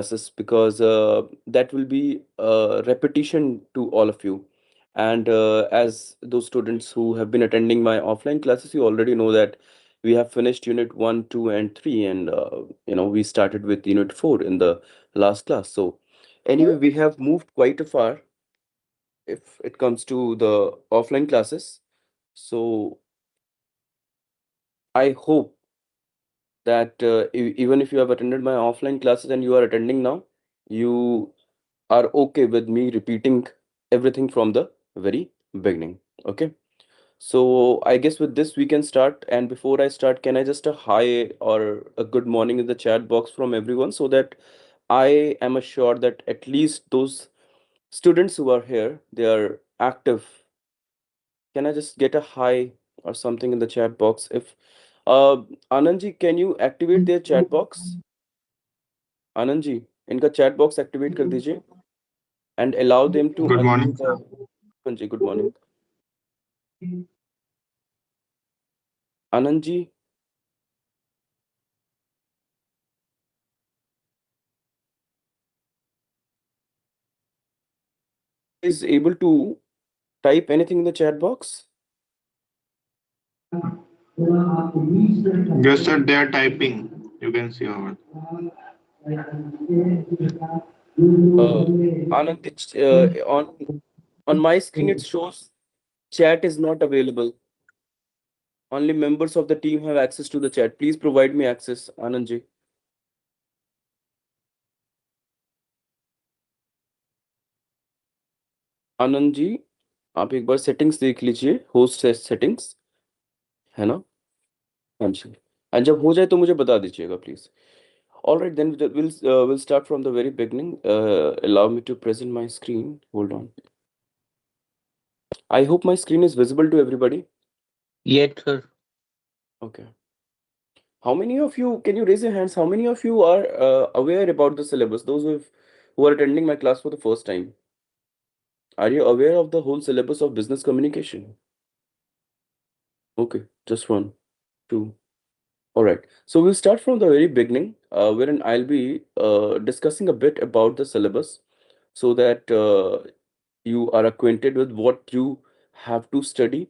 classes because that will be repetition to all of you. And as those students who have been attending my offline classes, you already know that we have finished unit 1, 2, and 3, and we started with unit 4 in the last class. So anyway, we have moved quite a far if it comes to the offline classes. So I hope that even if you have attended my offline classes and you are attending now, you are okay with me repeating everything from the very beginning. Okay. So I guess with this we can start. And before I start, can I just a hi or a good morning in the chat box from everyone so that I am assured that at least those students who are here, they are active. Can I just get a hi or something in the chat box? If Anandji, can you activate their chat box? Anand ji इनका chat box activate कर दीजिए and allow them to Good morning, unmute. sir. Anand ji, good morning. Anand ji is able to type anything in the chat box. Yes, sir, they are typing. You can see over. Anand, on my screen it shows chat is not available. Only members of the team have access to the chat. Please provide me access, Anand ji. Anand ji आप एक बार settings देख लीजिए host settings है ना हाँ जी और जब हो जाए तो मुझे बता दीजिएगा please all right then we'll start from the very beginning. Allow me to present my screen. Hold on. I hope my screen is visible to everybody. Yes, sir. Okay. How many of you, can you raise your hands? How many of you are aware about the syllabus? Those who are attending my class for the first time. Are you aware of the whole syllabus of business communication? Okay, just one, two. All right. So we'll start from the very beginning, wherein I'll be discussing a bit about the syllabus so that you are acquainted with what you have to study.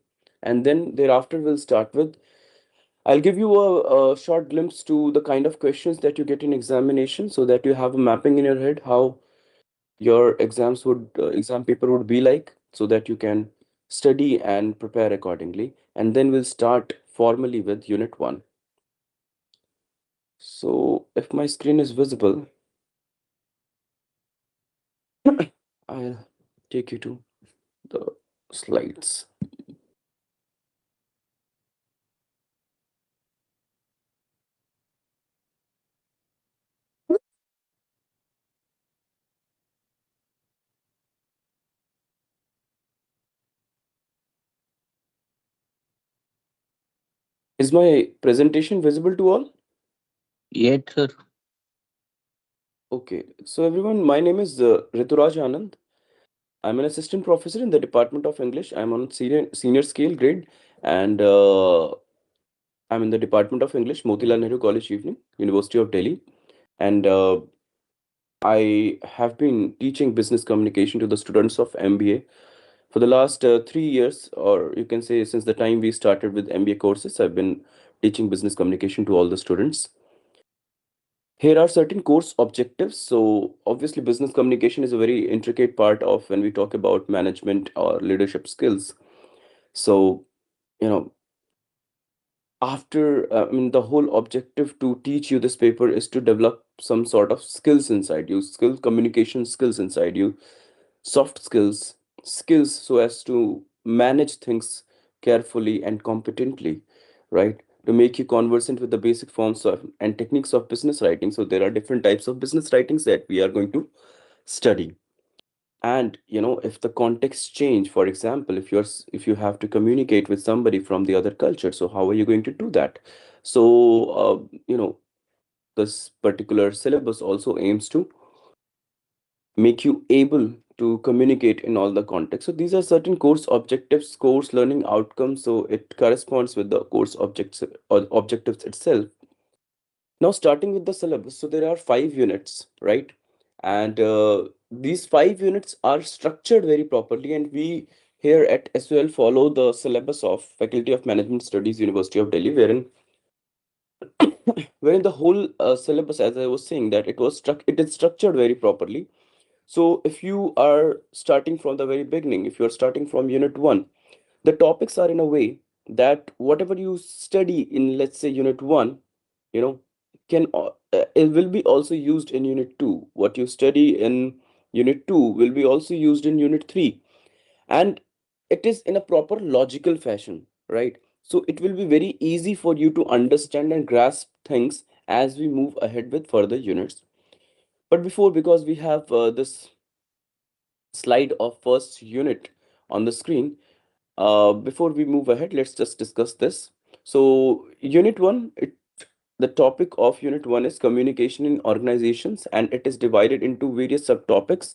And then thereafter, we'll start with I'll give you a short glimpse to the kind of questions that you get in examination so that you have a mapping in your head how your exam paper would be like so that you can study and prepare accordingly. And then we'll start formally with unit 1. So if my screen is visible, I'll take you to the slides. Is my presentation visible to all? Yes, sir. Okay, so everyone, my name is Rituraj Anand. I'm an assistant professor in the Department of English. I'm on senior scale grade, and I'm in the Department of English, Motilal Nehru College Evening, University of Delhi. And I have been teaching business communication to the students of MBA for the last 3 years, or you can say since the time we started with MBA courses. I've been teaching business communication to all the students. Here are certain course objectives. So obviously business communication is a very intricate part of when we talk about management or leadership skills. So, you know, after, I mean, the whole objective to teach you this paper is to develop some sort of skills inside you, communication skills inside you, soft skills so as to manage things carefully and competently, right? To make you conversant with the basic forms of and techniques of business writing. So there are different types of business writings that we are going to study. And if the context change, for example, if you have to communicate with somebody from the other culture, so how are you going to do that? So this particular syllabus also aims to make you able to communicate in all the contexts. So these are certain course objectives, course learning outcomes, so it corresponds with the course objects or objectives itself. Now starting with the syllabus, so there are 5 units, right? And these 5 units are structured very properly, and we here at SOL follow the syllabus of Faculty of Management Studies, University of Delhi, wherein the whole syllabus, as I was saying, that it is structured very properly. So if you are starting from the very beginning, if you are starting from unit 1, the topics are in a way that whatever you study in, let's say, unit 1, you know, it will be also used in unit 2. What you study in unit 2 will be also used in unit 3, and it is in a proper logical fashion, right? So it will be very easy for you to understand and grasp things as we move ahead with further units. But before, because we have this slide of first unit on the screen, before we move ahead, let's just discuss this. So unit 1, the topic of unit 1 is communication in organizations, and it is divided into various subtopics,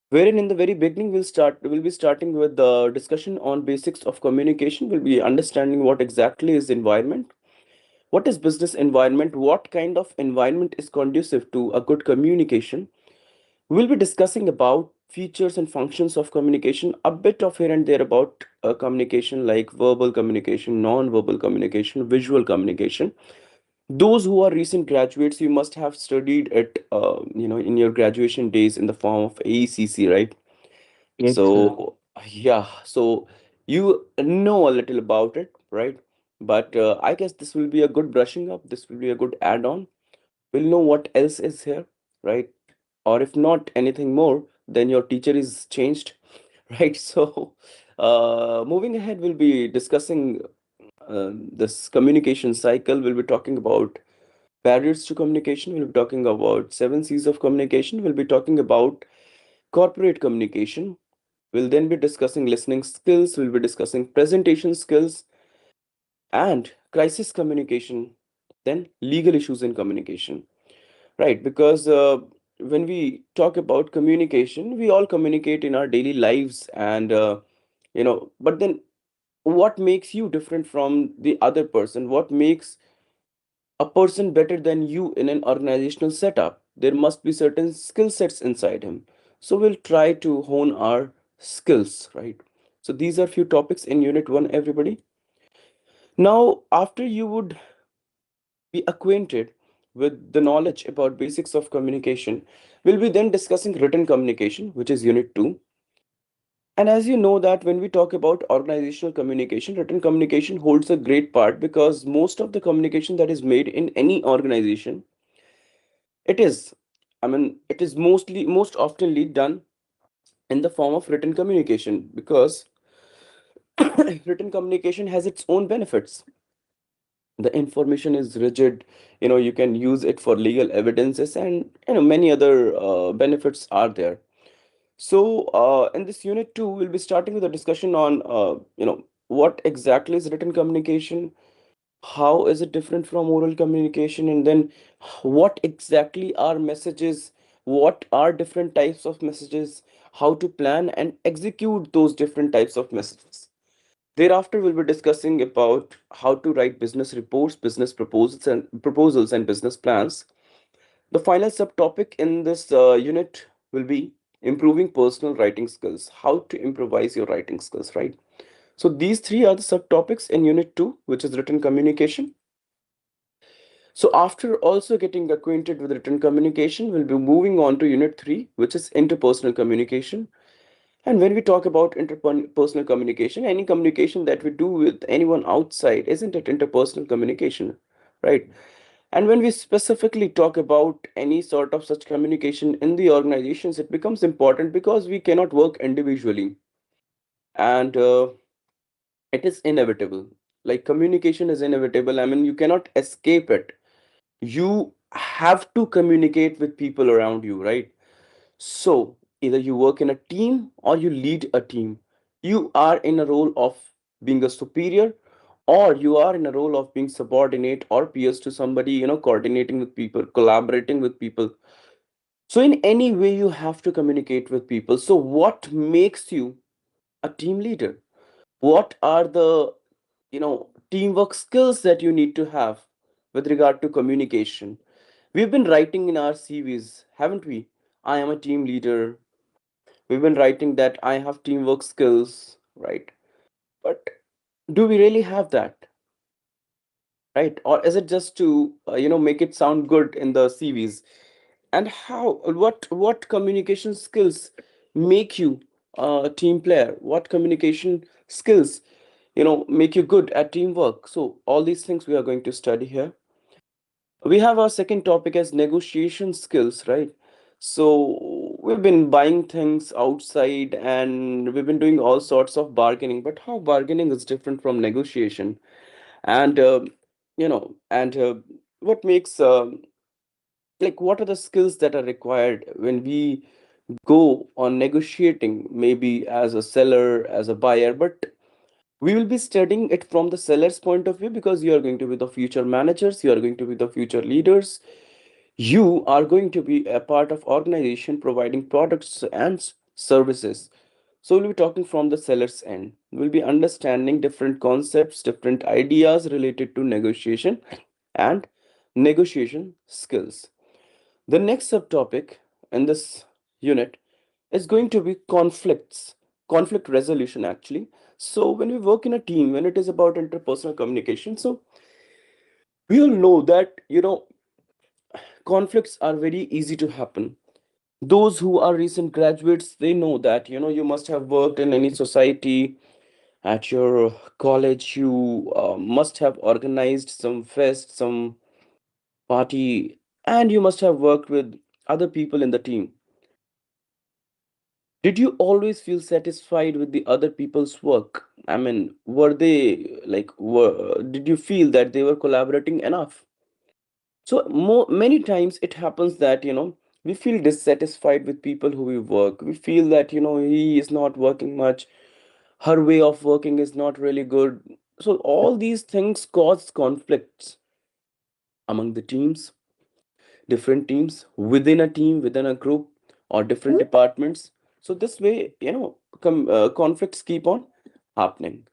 wherein in the very beginning we'll be starting with the discussion on basics of communication. We'll be understanding what exactly is environment, what is business environment, what kind of environment is conducive to a good communication. We'll be discussing about features and functions of communication, a bit of here and there about communication, like verbal communication, non-verbal communication, visual communication. Those who are recent graduates, you must have studied it, in your graduation days in the form of AECC, right? Yes, sir. So yeah, so you know a little about it, right? But I guess this will be a good brushing up. This will be a good add-on. We'll know what else is here, right? Or if not anything more, then your teacher is changed, right? So moving ahead, we'll be discussing this communication cycle. We'll be talking about barriers to communication. We'll be talking about 7 C's of communication. We'll be talking about corporate communication. We'll then be discussing listening skills. We'll be discussing presentation skills and crisis communication, then legal issues in communication. Right, because when we talk about communication, we all communicate in our daily lives, and but then what makes you different from the other person? What makes a person better than you in an organizational setup? There must be certain skill sets inside him. So we'll try to hone our skills, right? So these are few topics in unit 1, everybody. Now, after you would be acquainted with the knowledge about basics of communication, we'll be then discussing written communication, which is unit 2. And as you know that when we talk about organizational communication, written communication holds a great part, because most of the communication that is made in any organization, it is, it is most oftenly done in the form of written communication, because written communication has its own benefits. The information is rigid, you can use it for legal evidences, and many other benefits are there. So in this unit 2, we'll be starting with a discussion on what exactly is written communication, how is it different from oral communication, and then what exactly are messages, what are different types of messages, how to plan and execute those different types of messages. Thereafter, we'll be discussing about how to write business reports, business proposals and business plans. The final subtopic in this unit will be improving personal writing skills, how to improvise your writing skills, right? So these three are the subtopics in unit 2, which is written communication. So after also getting acquainted with written communication, we'll be moving on to unit 3, which is interpersonal communication. And when we talk about interpersonal communication, any communication that we do with anyone outside, isn't it interpersonal communication, right? And when we specifically talk about any sort of such communication in the organizations, it becomes important because we cannot work individually, and it is inevitable. Like communication is inevitable. I mean, you cannot escape it. You have to communicate with people around you, right? So either you work in a team or you lead a team. You are in a role of being a superior, or you are in a role of being subordinate or peers to somebody, coordinating with people, collaborating with people. So in any way, you have to communicate with people. So what makes you a team leader? What are the, teamwork skills that you need to have with regard to communication? We've been writing in our CVs, haven't we? I am a team leader. We've been writing that I have teamwork skills, right? But do we really have that, right? Or is it just to make it sound good in the CVs? And what communication skills make you a team player? What communication skills make you good at teamwork? So all these things we are going to study here. We have our second topic as negotiation skills, right? So we've been buying things outside and we've been doing all sorts of bargaining, but how bargaining is different from negotiation? And and what makes like what are the skills that are required when we go on negotiating, maybe as a seller, as a buyer? But we will be studying it from the seller's point of view, because you are going to be the future managers, you are going to be the future leaders, you are going to be a part of organization providing products and services. So we'll be talking from the seller's end. We'll be understanding different concepts, different ideas related to negotiation and negotiation skills. The next subtopic in this unit is going to be conflict resolution actually. So when we work in a team, when it is about interpersonal communication, so we all know that conflicts are very easy to happen. Those who are recent graduates, they know that you must have worked in any society. At your college, you must have organized some fest, some party, and you must have worked with other people in the team. Did you always feel satisfied with the other people's work? I mean, were they like, did you feel that they were collaborating enough? So many times it happens that we feel dissatisfied with people who we work. We feel that he is not working much, her way of working is not really good. So all these things cause conflicts among the teams, different teams, within a team, within a group, or different departments. So this way conflicts keep on happening.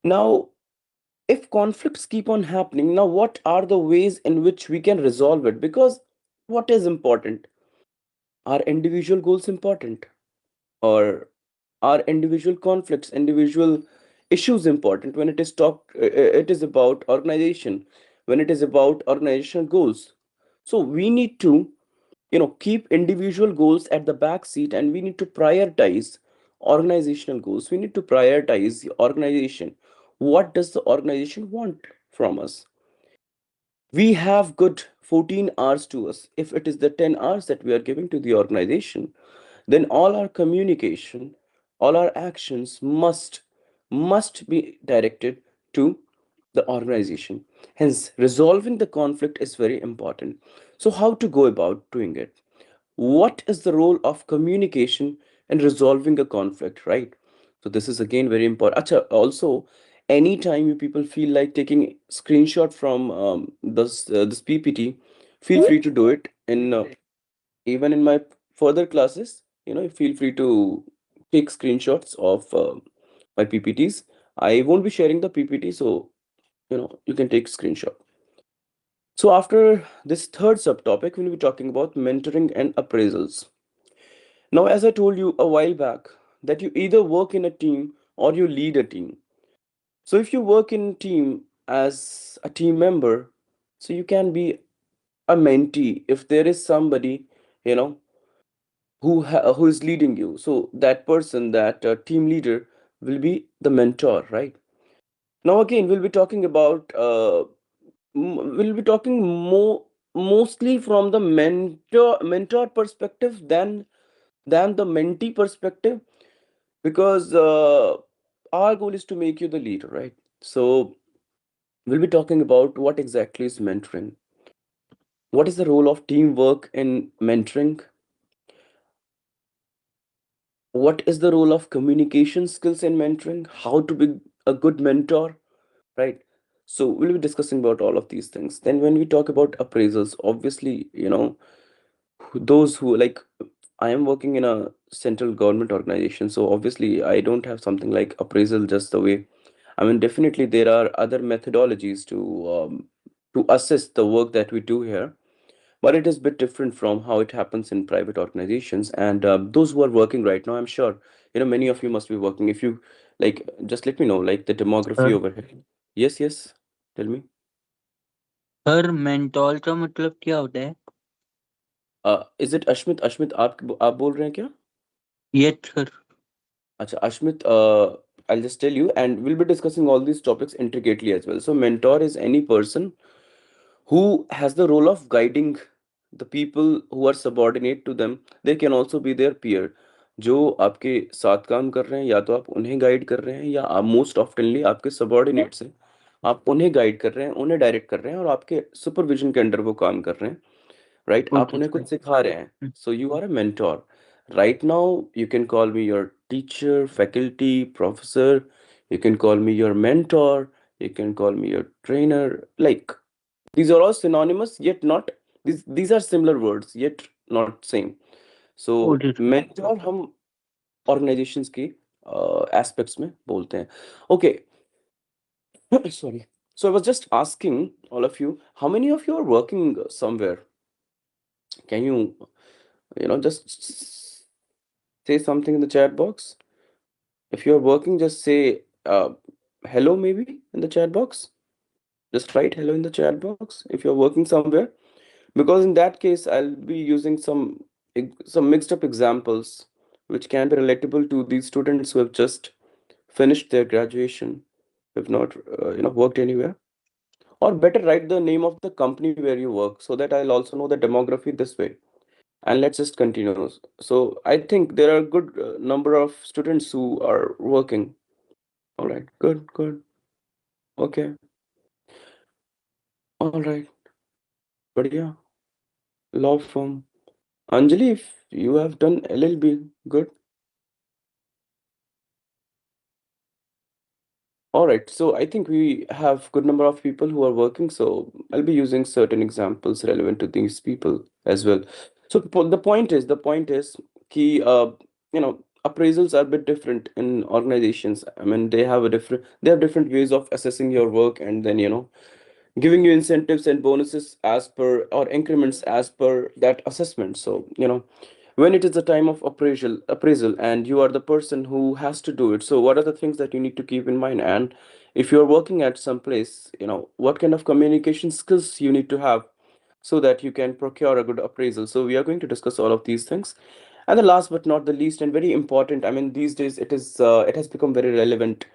Now, if conflicts keep on happening, now what are the ways in which we can resolve it? Because what is important? Are individual goals important, or are individual conflicts, individual issues important when it is about organization, when it is about organizational goals? So we need to keep individual goals at the back seat, and we need to prioritize organizational goals. We need to prioritize the organization. What does the organization want from us? We have good 14 hours to us. If it is the 10 hours that we are giving to the organization, then all our communication, all our actions must be directed to the organization. Hence, resolving the conflict is very important. So how to go about doing it? What is the role of communication in resolving a conflict, right? So this is again very important. Acha, also, anytime you people feel like taking screenshot from this PPT, feel free to do it. In even in my further classes, feel free to take screenshots of my PPTs. I won't be sharing the PPT, so you can take screenshot. So after this third subtopic, we'll be talking about mentoring and appraisals. Now, as I told you a while back, that you either work in a team or you lead a team. So if you work in a team as a team member, so you can be a mentee if there is somebody, you know, who is leading you. So that person, that team leader, will be the mentor, right? Now again, we'll be talking mostly from the mentor perspective than the mentee perspective, because our goal is to make you the leader, right? So we'll be talking about what exactly is mentoring, what is the role of teamwork in mentoring, what is the role of communication skills in mentoring, how to be a good mentor, right? So we'll be discussing about all of these things. Then when we talk about appraisals, obviously those who like, I am working in a central government organization, so obviously I don't have something like appraisal just the way. I mean, definitely there are other methodologies to assess the work that we do here. but it is a bit different from how it happens in private organizations. And those who are working right now, I'm sure, many of you must be working. If you like, just let me know, like the demography sir over here. Yes, yes, tell me. Sir mentor का मतलब क्या होता है? Is it Ashmit? Ashmit, आप बोल रहे हैं क्या? Yes sir. Acha, Ashmit, I'll just tell you, and we'll be discussing all these topics intricately as well. So, mentor is any person who has the role of guiding the people who are subordinate to them. They can also be their peer. जो आपके साथ काम कर रहे हैं, या तो आप उन्हें गाइड कर रहे हैं, या आप मोस्ट ऑफ्टनली आपके सबॉर्डिनेट्स हैं, आप उन्हें गाइड कर रहे हैं, उन्हें डायरेक्ट कर रहे हैं, और आपके सुपरविजन के अंडर वो काम कर रहे हैं, राइट? आप ओके उन्हें सर. कुछ सिखा रहे हैं. So you are a mentor. Right now, you can call me your teacher, faculty, professor. You can call me your mentor. You can call me your trainer. Like, these are all synonymous, yet not. These are similar words, yet not same. So okay sir. mentor हम organizations की aspects में बोलते हैं. Okay, sorry. So I was just asking all of you, how many of you are working somewhere? Can you, just say something in the chat box? If you're working, just say hello maybe in the chat box. Just write hello in the chat box if you're working somewhere. Because in that case, I'll be using some mixed up examples which can be relatable to these students who have just finished their graduation, have not worked anywhere. Or better, write the name of the company where you work so that I'll also know the demography this way. And let's just continue. So I think there are a good number of students who are working. All right, good, good. Okay, all right, बढ़िया. Law firm. Anjali, if you have done LLB, good. All right, so I think we have good number of people who are working, so I'll be using certain examples relevant to these people as well. So the point is, key, appraisals are a bit different in organizations. I mean, they have different ways of assessing your work, and then giving you incentives and bonuses as per, or increments as per that assessment. So when it is the time of appraisal and you are the person who has to do it, so what are the things that you need to keep in mind? And if you're working at some place, what kind of communication skills you need to have so that you can procure a good appraisal. So we are going to discuss all of these things. And the last but not the least, and very important, I mean, these days it has become very relevant.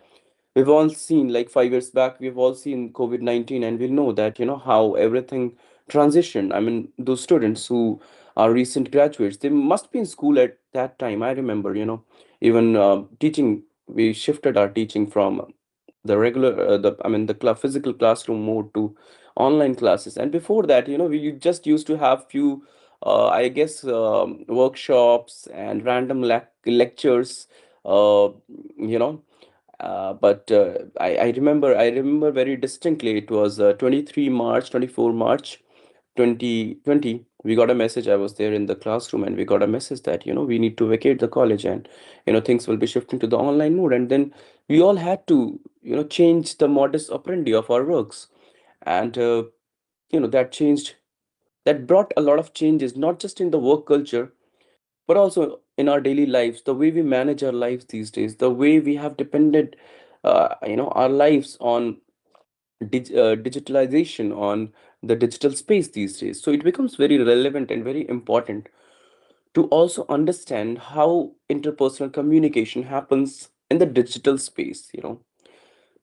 We've all seen, like 5 years back, we've all seen COVID-19, and we know that, how everything transitioned. I mean, those students who are recent graduates, they must be in school at that time. I remember, even teaching, we shifted our teaching from the regular, physical classroom mode to online classes. And before that, we just used to have few, I guess, workshops and random lectures, you know but I remember very distinctly. It was 23 March, 24 March 2020. We got a message. I was there in the classroom, and we got a message that we need to vacate the college, and things will be shifting to the online mode. And then we all had to change the modus operandi of our works. And that changed, that brought a lot of changes, not just in the work culture, but also in our daily lives, the way we manage our lives these days, the way we have depended our lives on digitalization, on the digital space these days. So it becomes very relevant and very important to also understand how interpersonal communication happens in the digital space,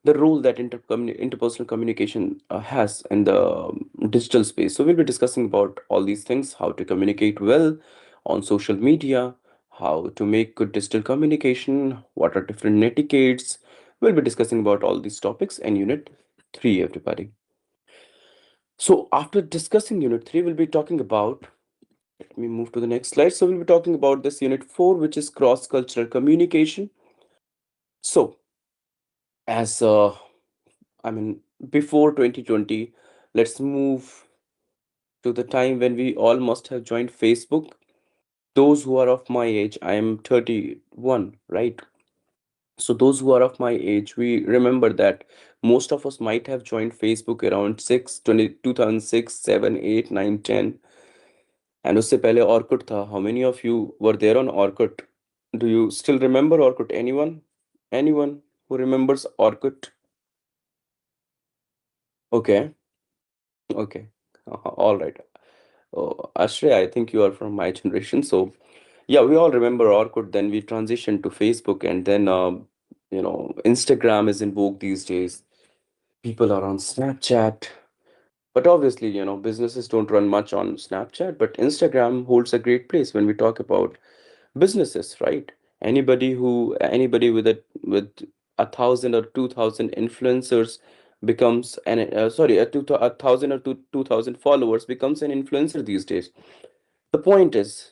the role that interpersonal communication has in the digital space. So we'll be discussing about all these things: how to communicate well on social media, how to make good digital communication, what are different etiquettes. We'll be discussing about all these topics in Unit 3, everybody. So after discussing Unit 3, we'll be talking about, let me move to the next slide. So we'll be talking about this Unit 4, which is cross-cultural communication. So as I mean, before 2020, let's move to the time when we all must have joined Facebook. Those who are of my age, I am 31, right? So those who are of my age, we remember that most of us might have joined Facebook around 2006, 7, 8, 9, 10. And उससे पहले Orkut था. How many of you were there on Orkut? Do you still remember Orkut? Anyone who remembers Orkut? Okay, okay, all right. Oh, Ashray, I think you are from my generation. So yeah, we all remember Orkut. Then we transitioned to Facebook, and then Instagram is in vogue these days. People are on Snapchat. But obviously, businesses don't run much on Snapchat, but Instagram holds a great place when we talk about businesses, right? Anybody with 1,000 or 2,000 influencers becomes an sorry, a thousand or 2,000 followers becomes an influencer these days. The point is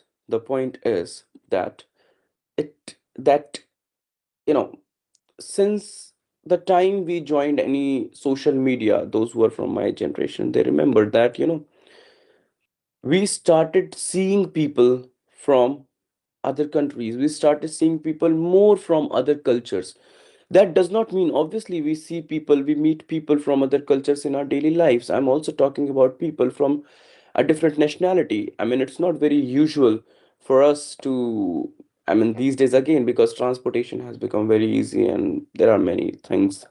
that it that you know since the time we joined any social media, those who are from my generation, they remember that we started seeing people from other countries. We started seeing people more from other cultures. That does not mean, obviously, we meet people from other cultures in our daily lives. I'm also talking about people from a different nationality. I mean, it's not very usual for us to, I mean, these days again, because transportation has become very easy and there are many things.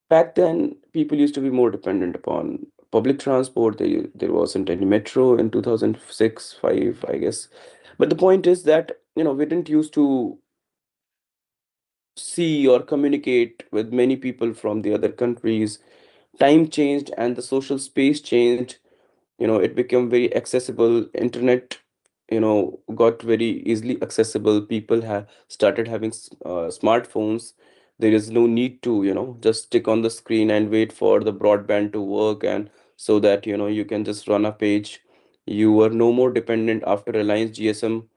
Back then, people used to be more dependent upon public transport. There wasn't any metro in 2006, 5, I guess. But the point is that, we didn't used to see or communicate with many people from the other countries. Time changed and the social space changed. It became very accessible. Internet, got very easily accessible. People have started having smartphones. There is no need to, just stick on the screen and wait for the broadband to work, and so that you can just run a page. You are no more dependent after Reliance GSM.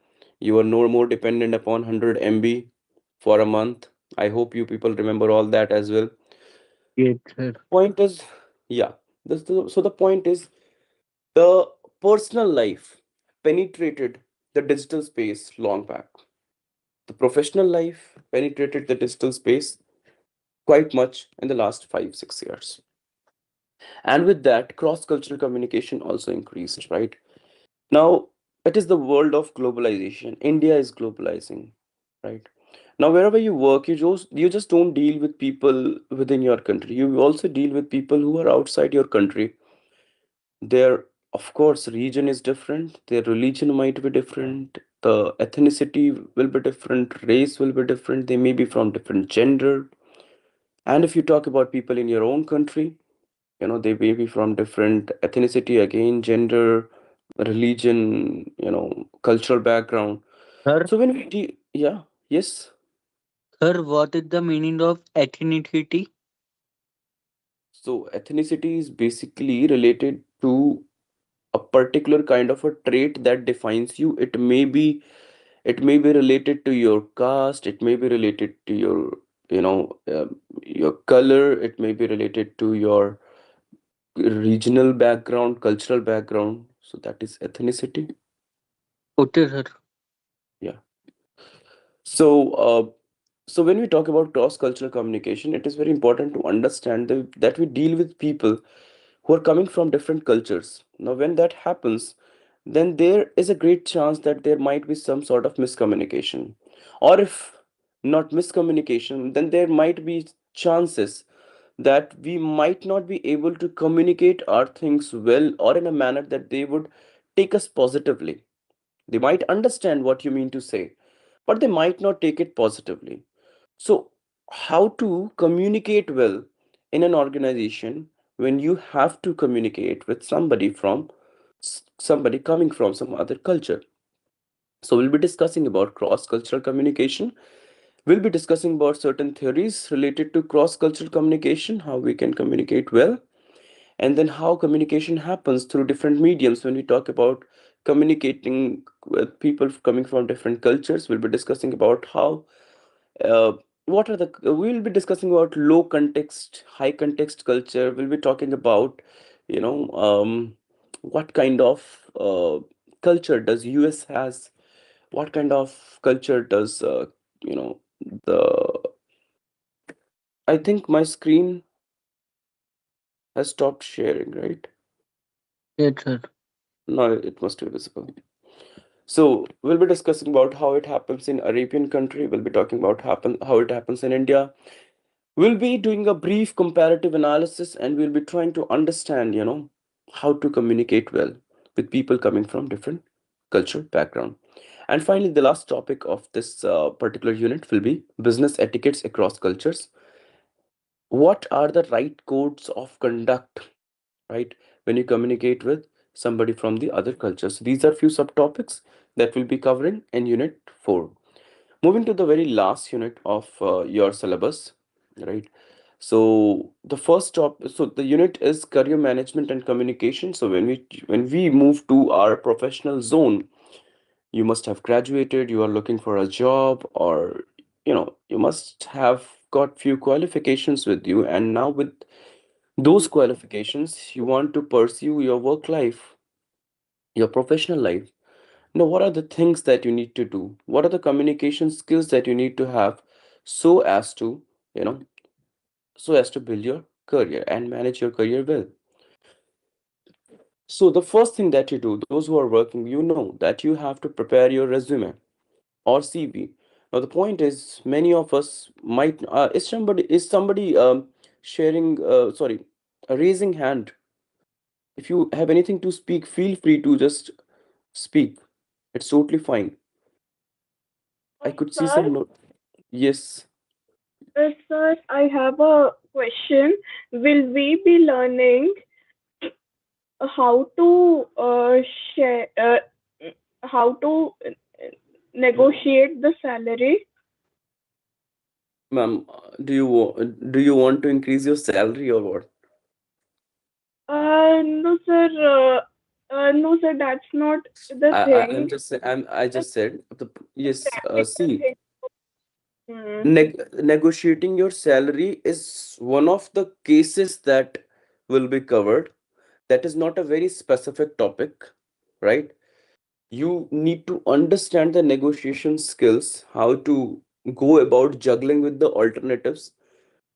You are no more dependent upon 100 MB for a month. I hope you people remember all that as well. Yes, sir. Point is, yeah. So the point is, the personal life penetrated the digital space long back. The professional life penetrated the digital space quite much in the last 5, 6 years. And with that, cross cultural communication also increased, right? Now, it is the world of globalization. India is globalizing, right? Now, wherever you work, you just don't deal with people within your country. You also deal with people who are outside your country. Their, of course, region is different, their religion might be different, the ethnicity will be different, race will be different, they may be from different gender. And if you talk about people in your own country, they may be from different ethnicity, again, gender, religion, cultural background. Sir, So when yeah, yes. sir, what is the meaning of ethnicity? So ethnicity is basically related to a particular kind of a trait that defines you. It may be related to your caste, it may be related to your color, it may be related to your regional background, cultural background. So that is ethnicity. Okay, sir. Yeah. So when we talk about cross cultural communication, it is very important to understand that we deal with people who are coming from different cultures. Now when that happens, then there is a great chance that there might be some sort of miscommunication. Or if not miscommunication, then there might be chances that we might not be able to communicate our things well or in a manner that they would take us positively. They might understand what you mean to say, but they might not take it positively. So, how to communicate well in an organization when you have to communicate with somebody coming from some other culture? So, we'll be discussing about cross cultural communication. We'll be discussing about certain theories related to cross cultural communication, how we can communicate well, and then how communication happens through different mediums. When we talk about communicating with people coming from different cultures, we'll be discussing about how uh, what are the we'll be discussing about low context, high context culture. We'll be talking about you know what kind of culture does US has, what kind of culture does you know the I think my screen has stopped sharing, right? Yes, sir. No, it must be visible. So we'll be discussing about how it happens in Arabian country. We'll be talking about how it happens in India. We'll be doing a brief comparative analysis, and we'll be trying to understand, how to communicate well with people coming from different cultural background. And finally, the last topic of this particular unit will be business etiquettes across cultures. What are the right codes of conduct, right, when you communicate with somebody from the other cultures? These are few subtopics that we'll be covering in unit 4. Moving to the very last unit of your syllabus, right? So the first so the unit is career management and communication. So when we move to our professional zone, you must have graduated, you are looking for a job, or you must have got few qualifications with you, and now with those qualifications you want to pursue your work life, your professional life. Now, what are the things that you need to do? What are the communication skills that you need to have so as to, you know, so as to build your career and manage your career well? So, the first thing that you do, those who are working, you know that you have to prepare your resume or CV. Now, the point is, many of us might, is somebody sharing, sorry, raising hand. If you have anything to speak, feel free to just speak. It's totally fine. I could see Sir, some no. Yes. sir, I have a question. Will we be learning how to share, how to negotiate the salary? Ma'am, do you want to increase your salary or what? No, sir. No, sir. That's not the I'm thing. just I The just said yes. practical See, thing. Hmm. negotiating your salary is one of the cases that will be covered. That is not a very specific topic, right? You need to understand the negotiation skills, how to go about juggling with the alternatives.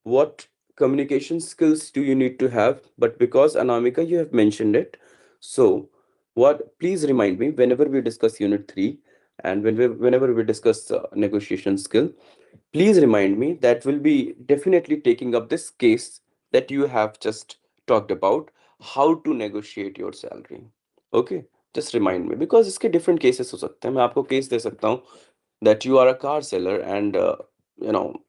What communication skills do you need to have? But because Anamika, you have mentioned it, so what? Please remind me whenever we discuss Unit 3, and whenever we discuss negotiation skill. Please remind me, that will be definitely taking up this case that you have just talked about, how to negotiate your salary. Okay, just remind me, because इसके different cases हो सकते हैं. मैं आपको case दे सकता हूँ that you are a car seller, and you know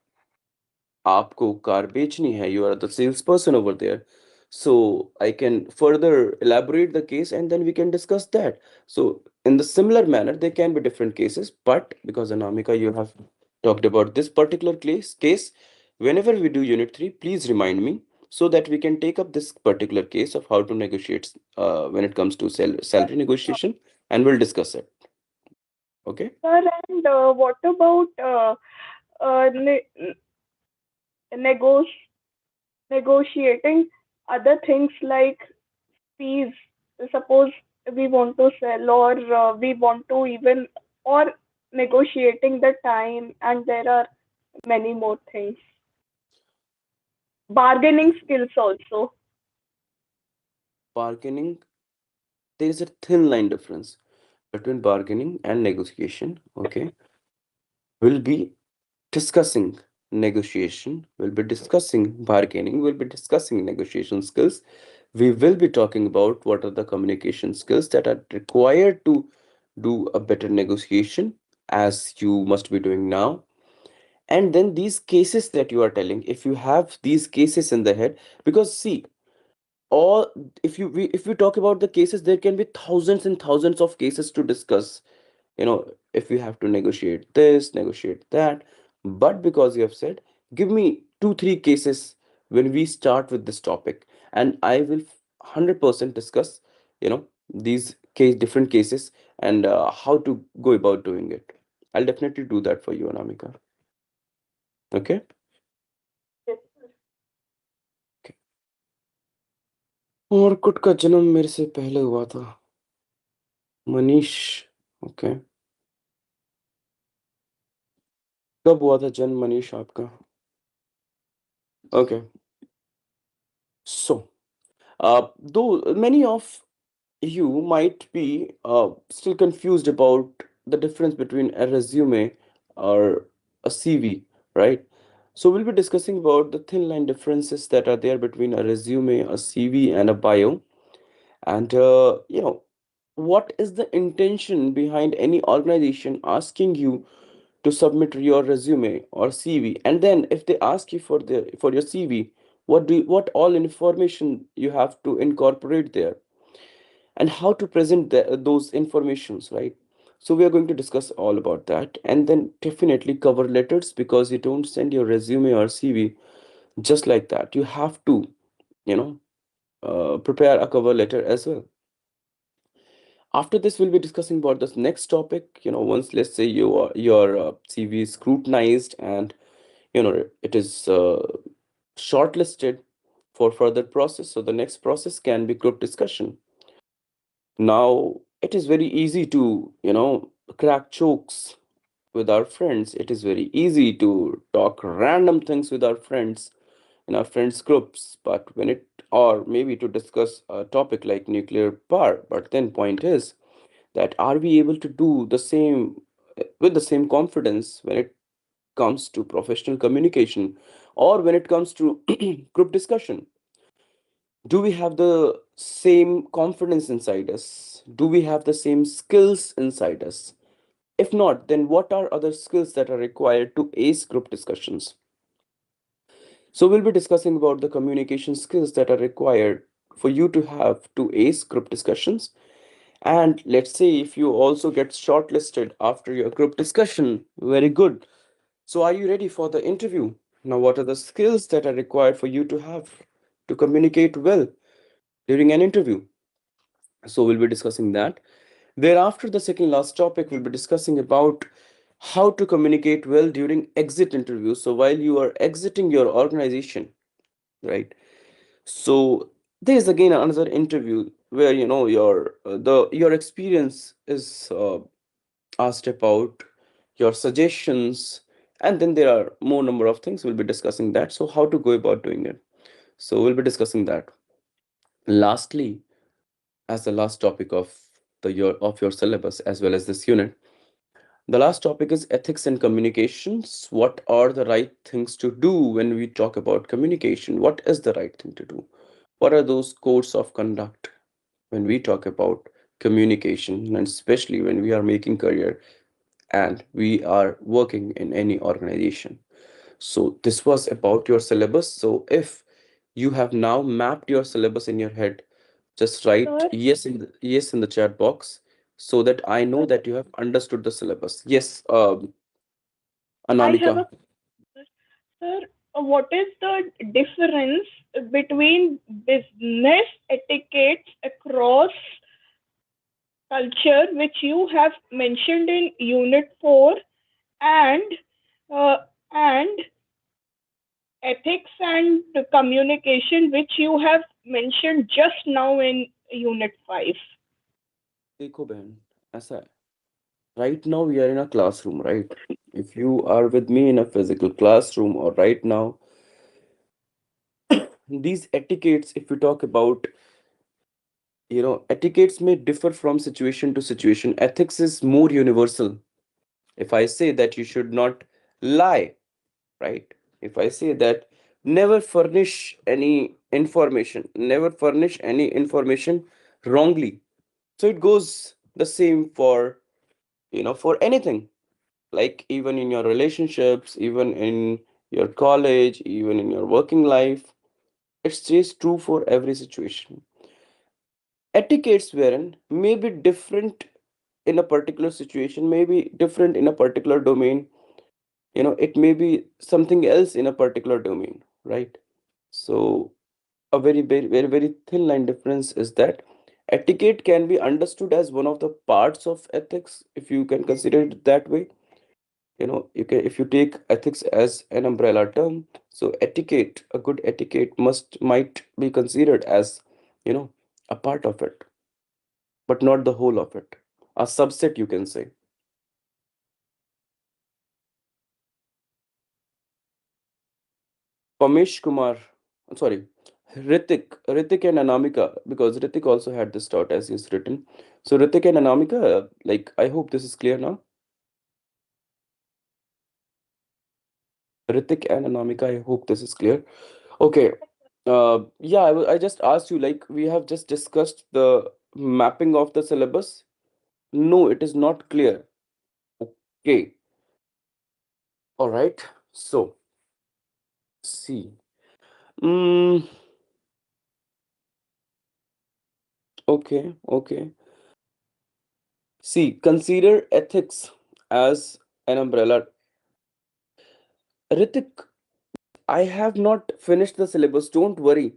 आपको car बेचनी है, you are the salesperson over there. So I can further elaborate the case, and then we can discuss that. So in the similar manner, there can be different cases, but because Anamika, you have talked about this particular case, whenever we do unit 3, please remind me, so that we can take up this particular case of how to negotiate when it comes to salary negotiation, and we'll discuss it. Okay. Sir, and what about nego- negotiating other things like fees? Suppose we want to sell, or we want to even, or negotiating the time, and there are many more things. Bargaining skills also. Bargaining, there is a thin line difference between bargaining and negotiation. Okay, we'll be discussing negotiation, we'll be discussing bargaining, we'll be discussing negotiation skills. We will be talking about what are the communication skills that are required to do a better negotiation, as you must be doing now. And then these cases that you are telling, if you have these cases in the head, because see, or if we talk about the cases, there can be thousands and thousands of cases to discuss, if we have to negotiate this, negotiate that. But because you have said, give me 2 3 cases when we start with this topic, and I will 100% discuss, these different cases, and how to go about doing it. I'll definitely do that for you, Anamika. Okay. Yes, sir. Okay. उमरकुट का जन्म मेरे से पहले हुआ था, Manish. Okay. कब हुआ था जन्म मनीष आपका? Okay. So though many of you might be still confused about the difference between a resume or a CV, right? So we'll be discussing about the thin line differences that are there between a resume, a CV, and a bio. And what is the intention behind any organization asking you to submit your resume or CV? And then if they ask you for your CV, what all information you have to incorporate there, and how to present those informations, right? So we are going to discuss all about that, and then definitely cover letters, because you don't send your resume or CV just like that. You have to, you know, prepare a cover letter as well. After this, we'll be discussing about this next topic. Once, let's say, your CV is scrutinized, and it is shortlisted for further process. So the next process can be group discussion. Now, it is very easy to, crack jokes with our friends. It is very easy to talk random things with our friends in our friends groups, but when it, or maybe to discuss a topic like nuclear power. But then point is that, are we able to do the same with the same confidence when it comes to professional communication, or when it comes to group discussion? Do we have the same confidence inside us? Do we have the same skills inside us? If not, then what are other skills that are required to ace group discussions? So we'll be discussing about the communication skills that are required for you to have to ace group discussions. And let's say if you also get shortlisted after your group discussion, very good. So are you ready for the interview? Now, what are the skills that are required for you to have to communicate well during an interview? So we'll be discussing that. Thereafter, the second last topic, we'll be discussing about how to communicate well during exit interviews. So while you are exiting your organization, right? So there's again another interview where your experience is asked about, your suggestions, and then there are more number of things. We'll be discussing that. So how to go about doing it. So we'll be discussing that. Lastly, as the last topic of your syllabus as well as this unit, the last topic is ethics and communications. What are the right things to do when we talk about communication? What is the right thing to do? What are those codes of conduct when we talk about communication, and especially when we are making career and we are working in any organization? So this was about your syllabus. So if you have now mapped your syllabus in your head, just write Sir, yes in the chat box, so that I know sir, that you have understood the syllabus. Yes, I have Anamika. a sir. What is the difference between business etiquettes across culture, which you have mentioned in Unit 4, and uh, and ethics and communication, which you have mentioned just now in Unit 5? देखो बहन, ऐसा है. Right now we are in a classroom, right? If you are with me in a physical classroom, or right now, these etiquettes, if we talk about, etiquettes may differ from situation to situation. Ethics is more universal. If I say that you should not lie, right? If I say that never furnish any information, never furnish any information wrongly. So it goes the same for, for anything, like even in your relationships, even in your college, even in your working life. It stays true for every situation. Etiquettes wherein may be different in a particular situation, may be different in a particular domain. It may be something else in a particular domain, right? So a very thin line difference is that etiquette can be understood as one of the parts of ethics, if you can consider it that way. You can, if you take ethics as an umbrella term, so etiquette, a good etiquette might be considered as, a part of it, but not the whole of it, a subset, you can say. Pamesh Kumar, sorry, Ritik and Anamika, because Ritik also had this thought as is written. So Ritik and Anamika, like I hope this is clear now. Ritik and Anamika, I hope this is clear. Okay. Yeah, I just asked you, like, we have just discussed the mapping of the syllabus. No, it is not clear. Okay. All right. So, see. Mm, okay, okay. See, consider ethics as an umbrella. Ritik, I have not finished the syllabus. Don't worry.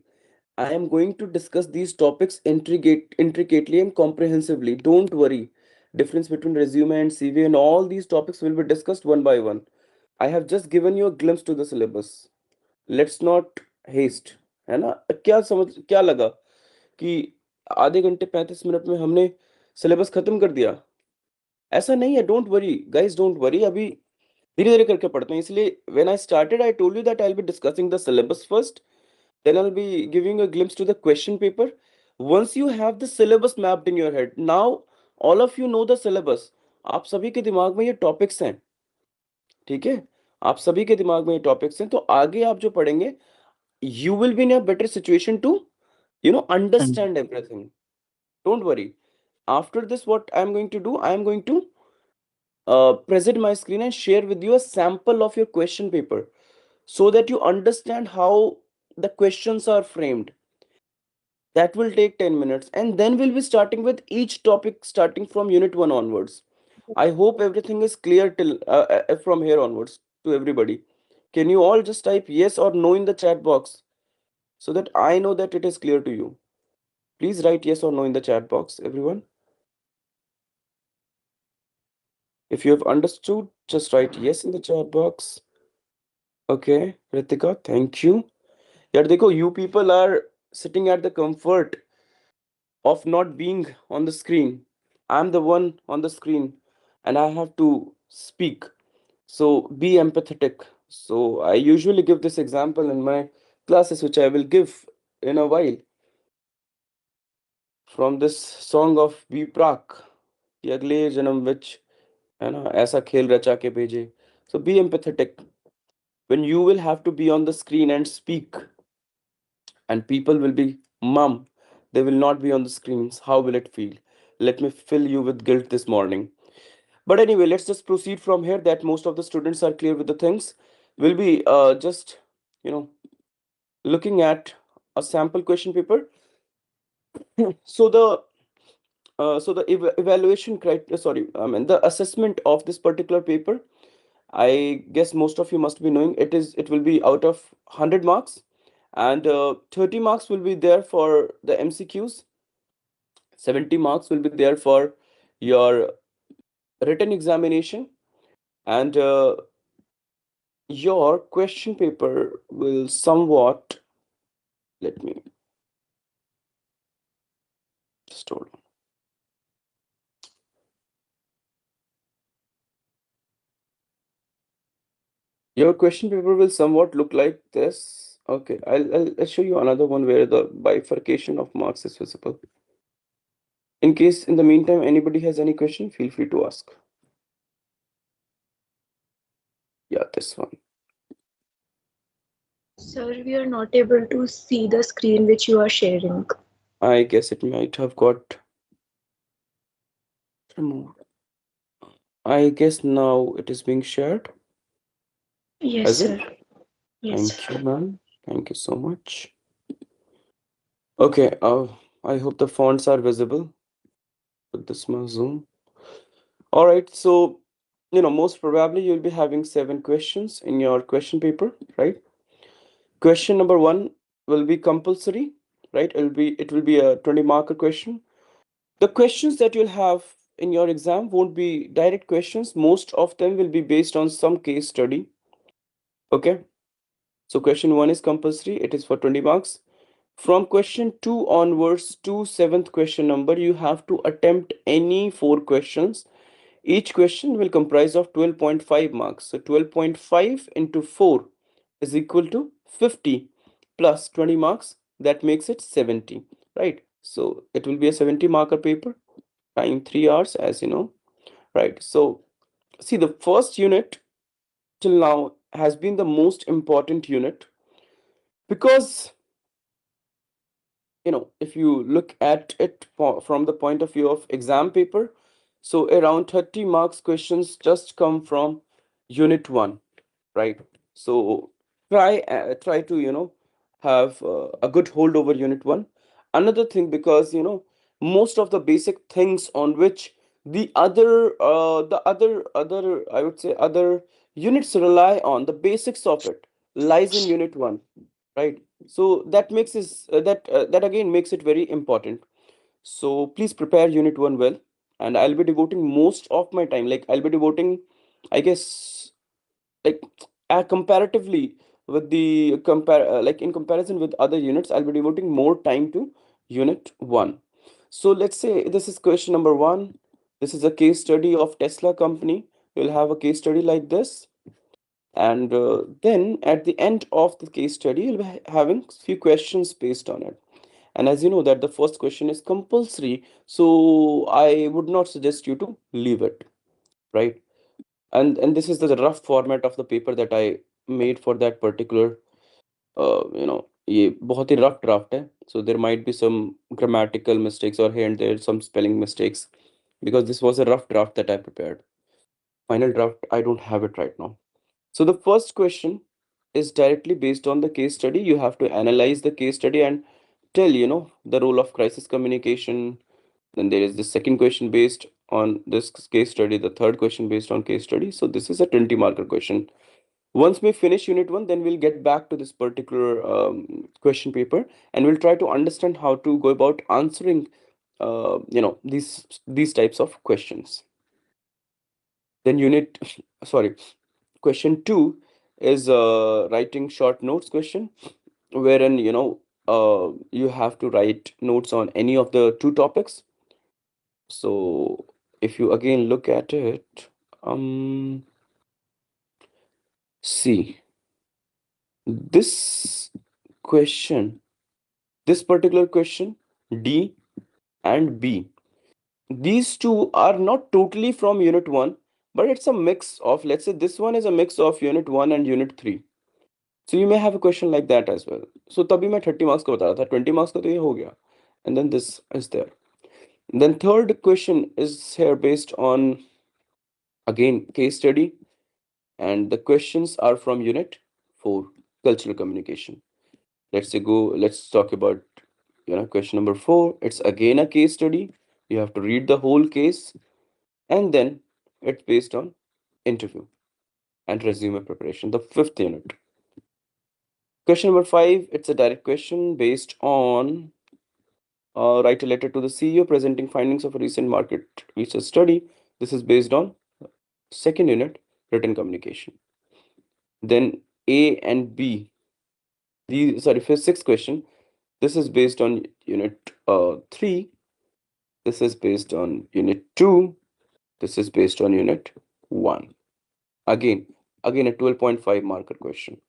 I am going to discuss these topics intricately and comprehensively. Don't worry. Difference between resume and CV and all these topics will be discussed one by one. I have just given you a glimpse to the syllabus. Let's not haste. है ना? क्या लगा कि आधे घंटे 35 minute में हमने syllabus खत्म कर दिया? ऐसा नहीं है. Don't worry guys, don't worry. अभी धीरे धीरे करके पढ़ते हैं. इसलिए when I started I told you that I will be discussing the syllabus first. Then I'll be giving a glimpse to the question paper. Once you have the syllabus mapped in your head, now all of you know the syllabus. आप सभी के दिमाग में ये topics हैं. ठीक है, आप सभी के दिमाग में ये टॉपिक्स हैं, तो आगे आप जो पढ़ेंगे, you will be in a better situation to And understand everything. Don't worry. After this, what I'm going to do, I'm going to present my screen and share with you a sample of your question paper so that you understand how the questions are framed. That will take 10 minutes, and then we'll be starting with each topic starting from unit 1 onwards. I hope everything is clear till from here onwards to everybody. Can you all just type yes or no in the chat box so that I know that it is clear to you? Please write yes or no in the chat box, everyone. If you have understood, just write yes in the chat box. Okay, Ritika, thank you. यार देखो, you people are sitting at the comfort of not being on the screen. I'm the one on the screen and I have to speak. So be empathetic. So I usually give this example in my classes, which I will give in a while, from this song of B Prak, कि अगले जन्म विच है ना ऐसा खेल रचा के भेजे. So be empathetic. When you will have to be on the screen and speak, and people will be mum, they will not be on the screens, how will it feel? Let me fill you with guilt this morning. But anyway, let's just proceed from here, that most of the students are clear with the things. We'll be just you know looking at a sample question paper. So the evaluation criteria, sorry, I mean the assessment of this particular paper, I guess most of you must be knowing, it will be out of 100 marks, and 30 marks will be there for the MCQs, 70 marks will be there for your written examination, and your question paper will somewhat, let me just hold on. Your question paper will somewhat look like this. Okay, I'll show you another one where the bifurcation of marks is visible. In case in the meantime anybody has any question, feel free to ask. Yeah, this one. Sir, we are not able to see the screen which you are sharing. I guess it might have got removed. I guess now it is being shared. Yes, Has sir. it? Yes. Thank you, ma'am. Thank you so much. Okay, I hope the fonts are visible with this my Zoom. All right, so most probably you'll be having 7 questions in your question paper, right? Question number 1 will be compulsory, right? It will be a 20 marker question. The questions that you'll have in your exam won't be direct questions. Most of them will be based on some case study. Okay. So question 1 is compulsory. It is for 20 marks. From question 2 onwards to 7th question number, you have to attempt any 4 questions. Each question will comprise of 12.5 marks. So 12.5 into 4 is equal to 50 plus 20 marks. that makes it 70, right? So it will be a 70 marker paper, time 3 hours, as you know, right? So see, the first unit till now has been the most important unit because, if you look at it from the point of view of exam paper, so around 30 marks questions just come from unit 1, right? So try to have a good hold over unit 1. Another thing, because most of the basic things on which the other I would say other units rely on, the basics of it lies in unit 1, right? So that makes this that again makes it very important. So please prepare unit 1 well, and I'll be devoting most of my time, like I'll be devoting, I guess, like comparatively with the like in comparison with other units, I'll be devoting more time to unit 1. So let's say this is question number 1. This is a case study of Tesla company. You'll have a case study like this, and then at the end of the case study you'll be having few questions based on it. And as you know that the first question is compulsory, so I would not suggest you to leave it, right? And this is the rough format of the paper that I made for that particular ये बहुत ही rough draft है, so there might be some grammatical mistakes or here and there some spelling mistakes, because this was a rough draft that I prepared. Final draft I don't have it right now. So the first question is directly based on the case study. You have to analyze the case study and tell the role of crisis communication. Then there is the second question based on this case study, the third question based on case study. So this is a 20 marker question. Once we finish unit 1, then we'll get back to this particular question paper, and we'll try to understand how to go about answering these types of questions. Then unit sorry, question 2 is writing short notes question, wherein you have to write notes on any of the two topics. So if you again look at it, see this question, this particular question, D and B, these two are not totally from unit 1, but it's a mix of, let's say this one is a mix of unit 1 and unit 3. So you may have a question like that as well. So तभी मैं 30 marks का बता रहा था, 20 marks का तो ये हो गया, and then this is there. Then third question is here based on again case study, and the questions are from unit 4, cultural communication. Let's talk about question number 4. It's again a case study. You have to read the whole case, and then it's based on interview and resume preparation, the 5th unit. Question number 5, it's a direct question based on write a letter to the CEO presenting findings of a recent market research study. This is based on 2nd unit, written communication. Then A and B, for 6th question, this is based on unit 3. This is based on unit 2. This is based on unit 1. Again a 12.5 marker question.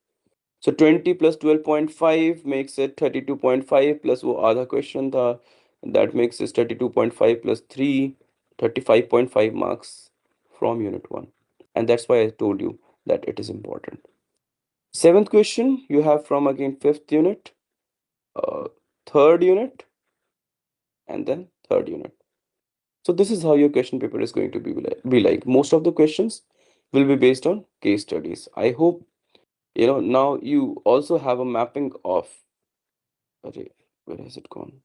So 20 plus 12.5 makes it 32.5, plus वो आधा question था, that makes it 32.5 plus 3, 35.5 marks from unit 1. And that's why I told you that it is important. 7th question you have from again 5th unit, 3rd unit, and then 3rd unit. So this is how your question paper is going to be like. Most of the questions will be based on case studies. I hope now you also have a mapping of, where has it gone?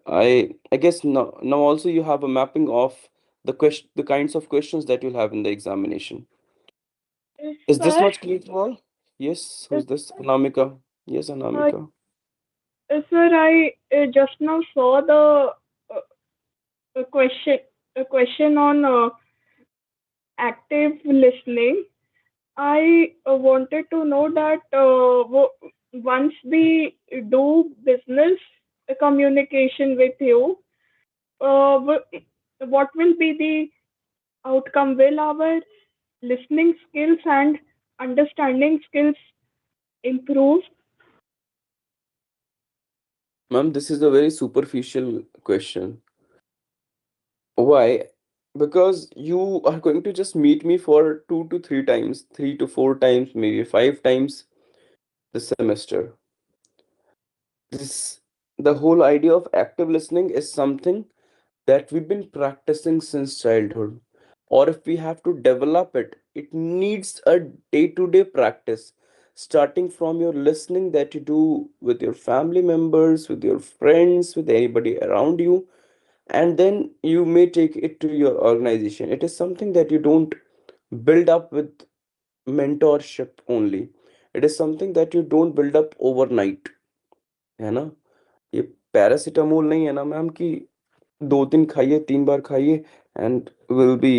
I guess now also you have a mapping of the kinds of questions that you'll have in the examination. Is this Sir, much clear to all? Yes, who's this? Anamika. Yes, Anamika. sir, I just now saw the uh, question on active listening. I wanted to know that once we do business communication with you, what will be the outcome? Will our listening skills and understanding skills improve? Ma'am, this is a very superficial question. Why? Because you are going to just meet me for 2 to 3 times, 3 to 4 times, maybe 5 times the semester. This the whole idea of active listening is something that we've been practicing since childhood. Or if we have to develop it, it needs a day-to-day practice, starting from your listening that you do with your family members, with your friends, with anybody around you, and then you may take it to your organization. It is something that you don't build up with mentorship only. It is something that you don't build up overnight, है ना? ये paracetamol नहीं है ना ma'am कि 2 दिन खाइए 3 बार खाइए and will be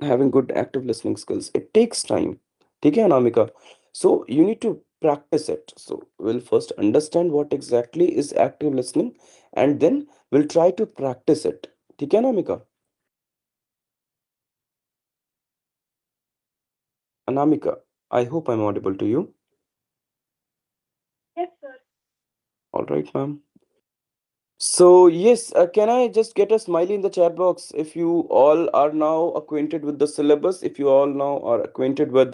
having good active listening skills. It takes time. ठीक है Anamika? So you need to practice it. So we'll first understand what exactly is active listening, and then we'll try to practice it. ठीक है Anamika? Anamika, I hope I'm audible to you. Yes, sir. All right, ma'am. So, yes, can I just get a smiley in the chat box if you all are now acquainted with the syllabus, if you all now are acquainted with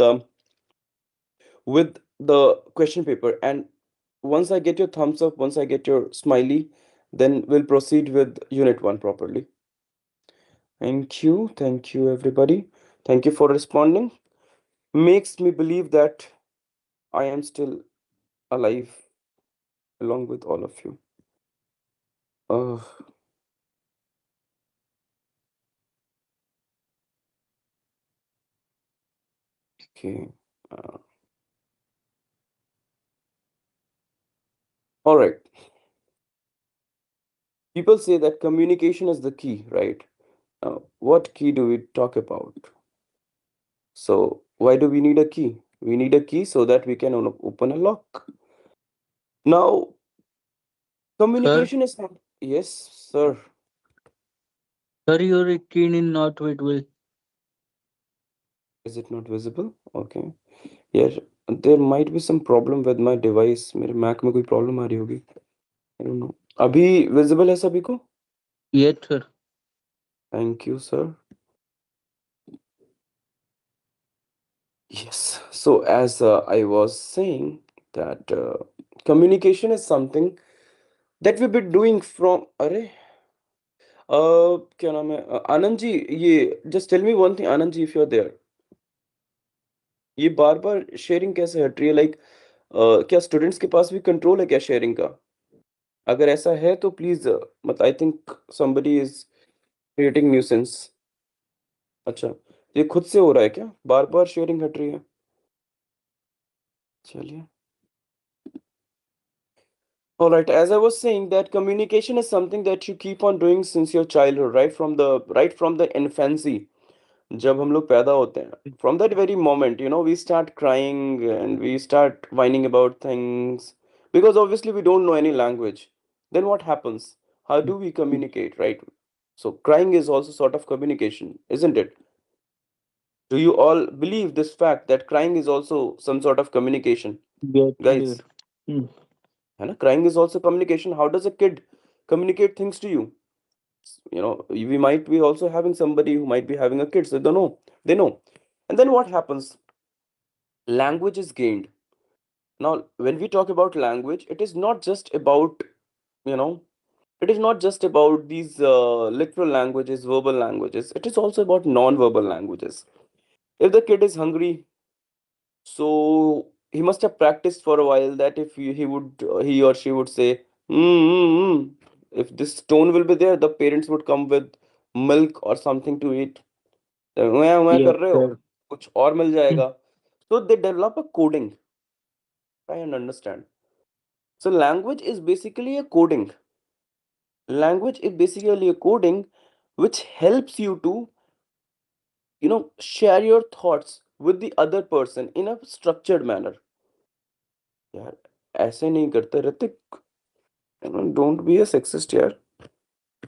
the question paper, and once I get your thumbs up, once I get your smiley, then we'll proceed with unit 1 properly. Thank you everybody. Thank you for responding. Makes me believe that I am still alive along with all of you. Uh, okay. Uh, all right. People say that communication is the key, right? What key do we talk about? So, why do we need a key? We need a key so that we can open a lock. Now, Sir, communication is not. Yes, sir. sir, your screen is not visible. Is it not visible? Okay. Yes, there might be some problem with my device. मेरे Mac में कोई problem आ रही होगी. I don't know. अभी visible है सभी को? Yes, sir. Thank you, sir. Yes. So, as I was saying, that communication is something that we've been doing from. अरे क्या नाम है आनंद जी ये just tell me one thing Anand ji if you're there ये बार बार शेयरिंग कैसे हट रही है लाइक क्या स्टूडेंट्स के पास भी कंट्रोल है क्या शेयरिंग का अगर ऐसा है तो प्लीज मतलब I think somebody is creating nuisance अच्छा ये खुद से हो रहा है क्या बार बार शेयरिंग हट रही है चलिए all right as I was saying that communication is something that you keep on doing since your childhood right from the infancy जब हम लोग पैदा होते हैं from that very moment we start crying and we start whining about things because obviously we don't know any language then what happens how do we communicate right so crying is also sort of communication isn't it do you all believe this fact that crying is also some sort of communication Yes, clear. guys Hmm. crying is also communication how does a kid communicate things to you we might be also having somebody who might be having a kid so they know and then what happens language is gained. Now, when we talk about language, it is not just about, you know, it is not just about these literal languages, verbal languages. It is also about non-verbal languages. If the kid is hungry, so he must have practiced for a while that if he or she would say, mm. If this tone will be there, the parents would come with milk or something to eat. मैं Yes, कर रहे हो sir. कुछ और मिल Hmm. जाएगा so they develop a coding try and understand so language is basically a coding which helps you to share your thoughts with the other person in a structured manner यार ऐसे नहीं करते Hrithik don't be a sexist यार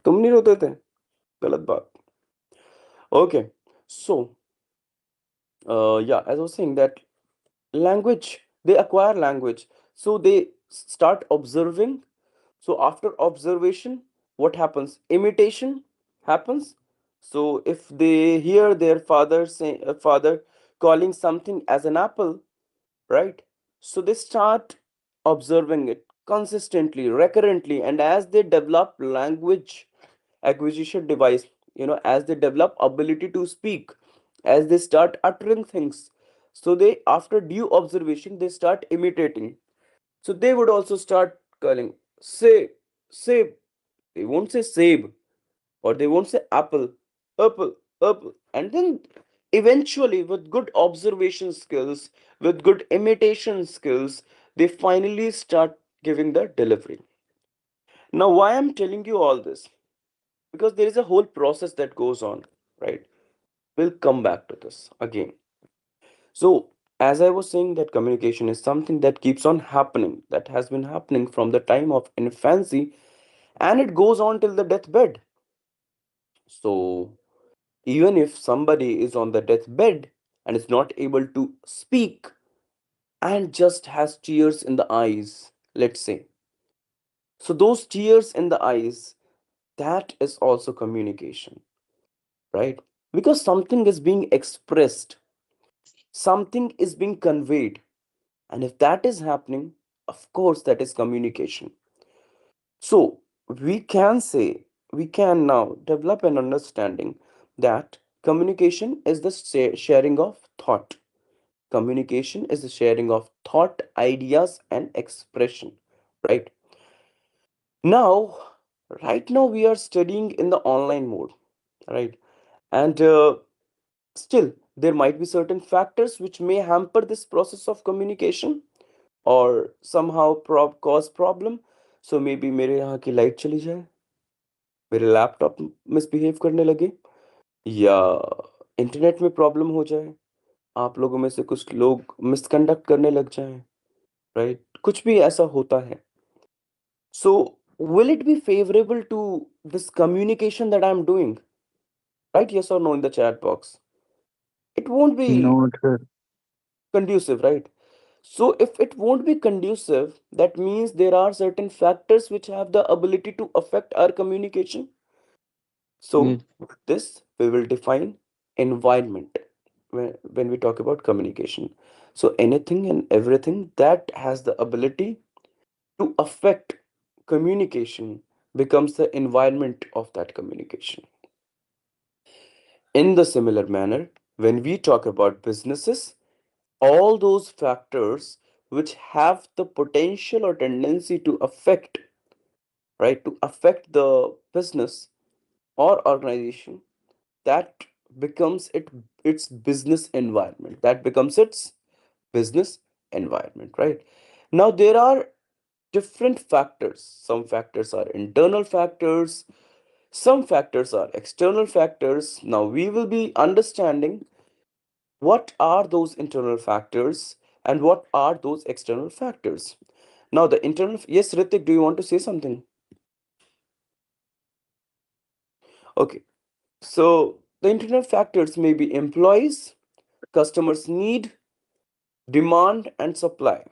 तुम नहीं रोते थे गलत बात okay so yeah as I was saying that language they acquire language so they start observing So after observation, what happens? Imitation happens. So if they hear their father calling something as an apple, right? So they start observing it consistently, recurrently, and as they develop language acquisition device, as they develop ability to speak, as they start uttering things, so they, after due observation, they start imitating. So they would also start calling, say, say. They won't say save, or they won't say apple, apple, apple. And then eventually, with good observation skills, with good imitation skills, they finally start giving the delivery. Now, why I'm telling you all this? Because there is a whole process that goes on, right? We'll come back to this again. So, as I was saying, that communication is something that keeps on happening, that has been happening from the time of infancy, and it goes on till the deathbed. So, even if somebody is on the deathbed and is not able to speak and just has tears in the eyes, let's say, so those tears in the eyes, that is also communication, right? Because something is being expressed, something is being conveyed, and if that is happening, of course, that is communication. So we can say, we can now develop an understanding that communication is the sharing of thought. Communication is the sharing of thought, ideas, and expression, right? Now, right now, we are studying in the online mode, right? And still, there might be certain factors which may hamper this process of communication or somehow cause problem. So maybe मेरे यहाँ की light चली जाए, मेरे laptop misbehave करने लगे, या internet में प्रॉब्लम हो जाए, आप लोगों में से कुछ लोग मिसकंडक्ट करने लग जाएं, राइट? कुछ भी ऐसा होता है. So, will it be favorable to this communication that I'm doing? Right? Yes or no in the chat box. It won't be No, sir. conducive, right? So, if it won't be conducive, that means there are certain factors which have the ability to affect our communication. So, Yes. with this, we will define environment when we talk about communication. So, anything and everything that has the ability to affect communication becomes the environment of that communication. In the similar manner, when we talk about businesses, all those factors which have the potential or tendency to affect, right, to affect the business or organization, that becomes its business environment. That becomes its business environment, right? Now there are different factors. Some factors are internal factors, some factors are external factors. Now we will be understanding what are those internal factors and what are those external factors. Now the internal, yes, Ritik, do you want to say something? Okay, so the internal factors may be employees, customers need, demand and supply,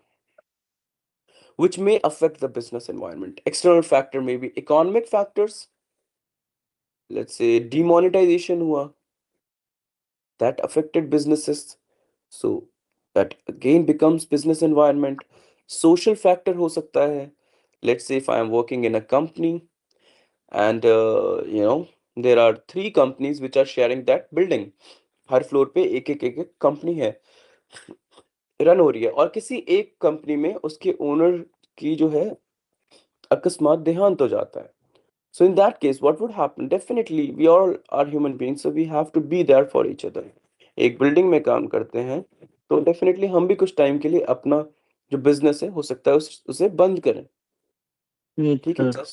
which may affect the business environment. External factor may be economic factors. Let's say demonetization hua, that affected businesses, so that again becomes business environment. Social factor ho sakta hai. Let's say if I am working in a company and there are three companies which are sharing that building. Her floor पे एक एक company है, run हो रही है, और किसी एक कंपनी में उसके ओनर की जो है अकस्मात देहांत हो जाता है. So in that case, what would happen? Definitely, we all are human beings, so we have to be there for each other. एक बिल्डिंग में काम करते हैं, तो डेफिनेटली हम भी कुछ टाइम के लिए अपना जो बिजनेस है हो सकता है उसे बंद करें. Yes, ठीक है, sir.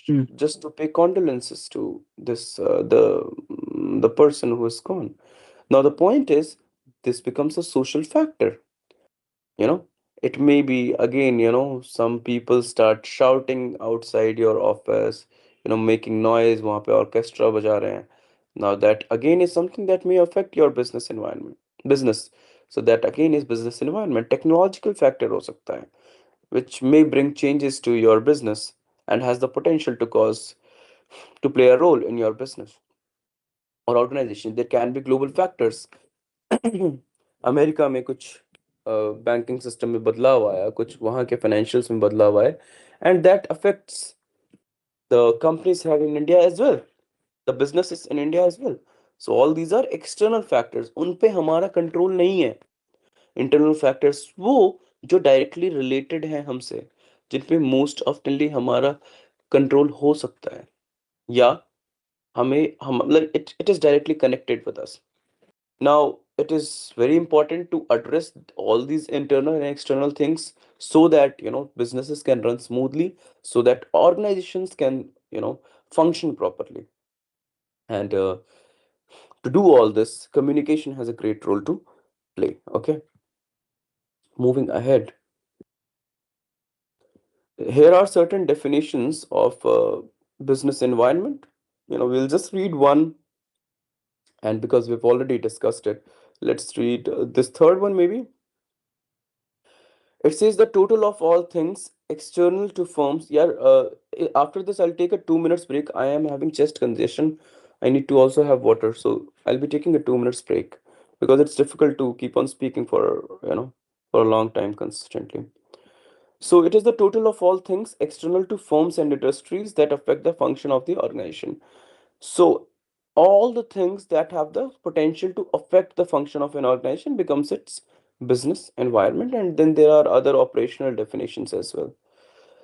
Mm. just to pay condolences to this the person who is gone. Now the point is, this becomes a social factor. you know it may be, again, some people start shouting outside your office, making noise, वहां पे orchestra बजा रहे हैं. Now that again is something that may affect your business environment, business. So that again is business environment. Technological factor हो सकता है which may bring changes to your business. and has the potential to cause to play a role in your business or organization. There can be global factors. America में कुछ banking system में बदलाव आया, कुछ वहाँ के फाइनेंशियल्स में बदलाव आए, and that affects the companies have in India as well, the businesses in India as well. So all these are external factors, उन पे हमारा कंट्रोल नहीं है. इंटरनल फैक्टर्स वो जो डायरेक्टली रिलेटेड हैं हमसे, जिन पे मोस्ट ऑफ्टनली हमारा कंट्रोल हो सकता है, या हम मतलब it is directly connected with us. Now, it is very important to address all these internal and external things so that businesses can run smoothly, so that organizations can function properly. And to do all this, communication has a great role to play. Okay, moving ahead, here are certain definitions of business environment. We'll just read one, and because we've already discussed it, let's read this third one maybe. It says the total of all things external to firms. Yeah, after this, I'll take a 2 minutes break. I am having chest congestion. I need to also have water. So I'll be taking a 2 minutes break because it's difficult to keep on speaking for a long time consistently. So it is the total of all things external to firms and industries that affect the function of the organization. So all the things that have the potential to affect the function of an organization becomes its business environment, and then there are other operational definitions as well.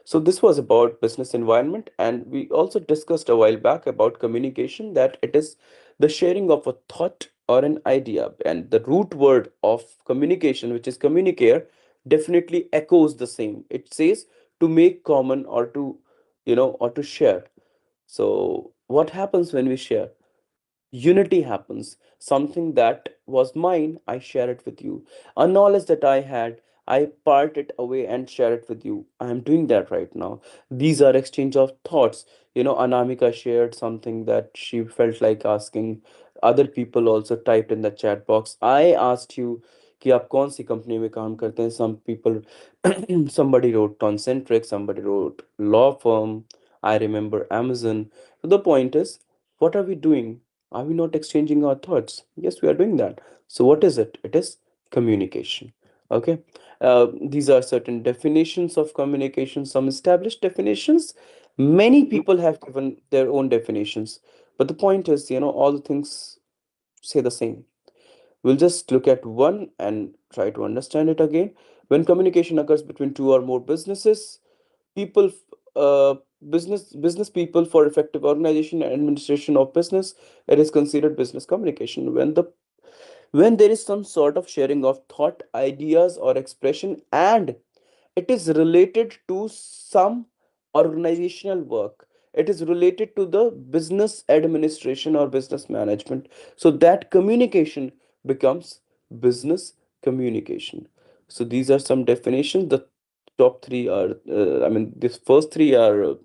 So this was about business environment, and we also discussed a while back about communication, that it is the sharing of a thought or an idea, and the root word of communication, which is communicare, definitely echoes the same. It says to make common, or to or to share. So what happens when we share? Unity happens. Something that was mine, I share it with you. A knowledge that I had, I part it away and share it with you. I am doing that right now. These are exchange of thoughts. Anamika shared something that she felt like asking. Other people also typed in the chat box. I asked you कि आप कौन सी company में काम करते हैं. Some people, somebody wrote Concentric, somebody wrote law firm. I remember Amazon. So the point is, what are we doing? Are we not exchanging our thoughts? Yes, we are doing that. So, what is it? It is communication. Okay. These are certain definitions of communication, some established definitions. Many people have given their own definitions. But the point is, all the things say the same. We'll just look at one and try to understand it again. When communication occurs between two or more businesses, people uh, business people for effective organization and administration of business, it is considered business communication when there is some sort of sharing of thought, ideas, or expression, and it is related to some organizational work. It is related to the business administration or business management. So that communication becomes business communication. So these are some definitions. The top three are, these first three are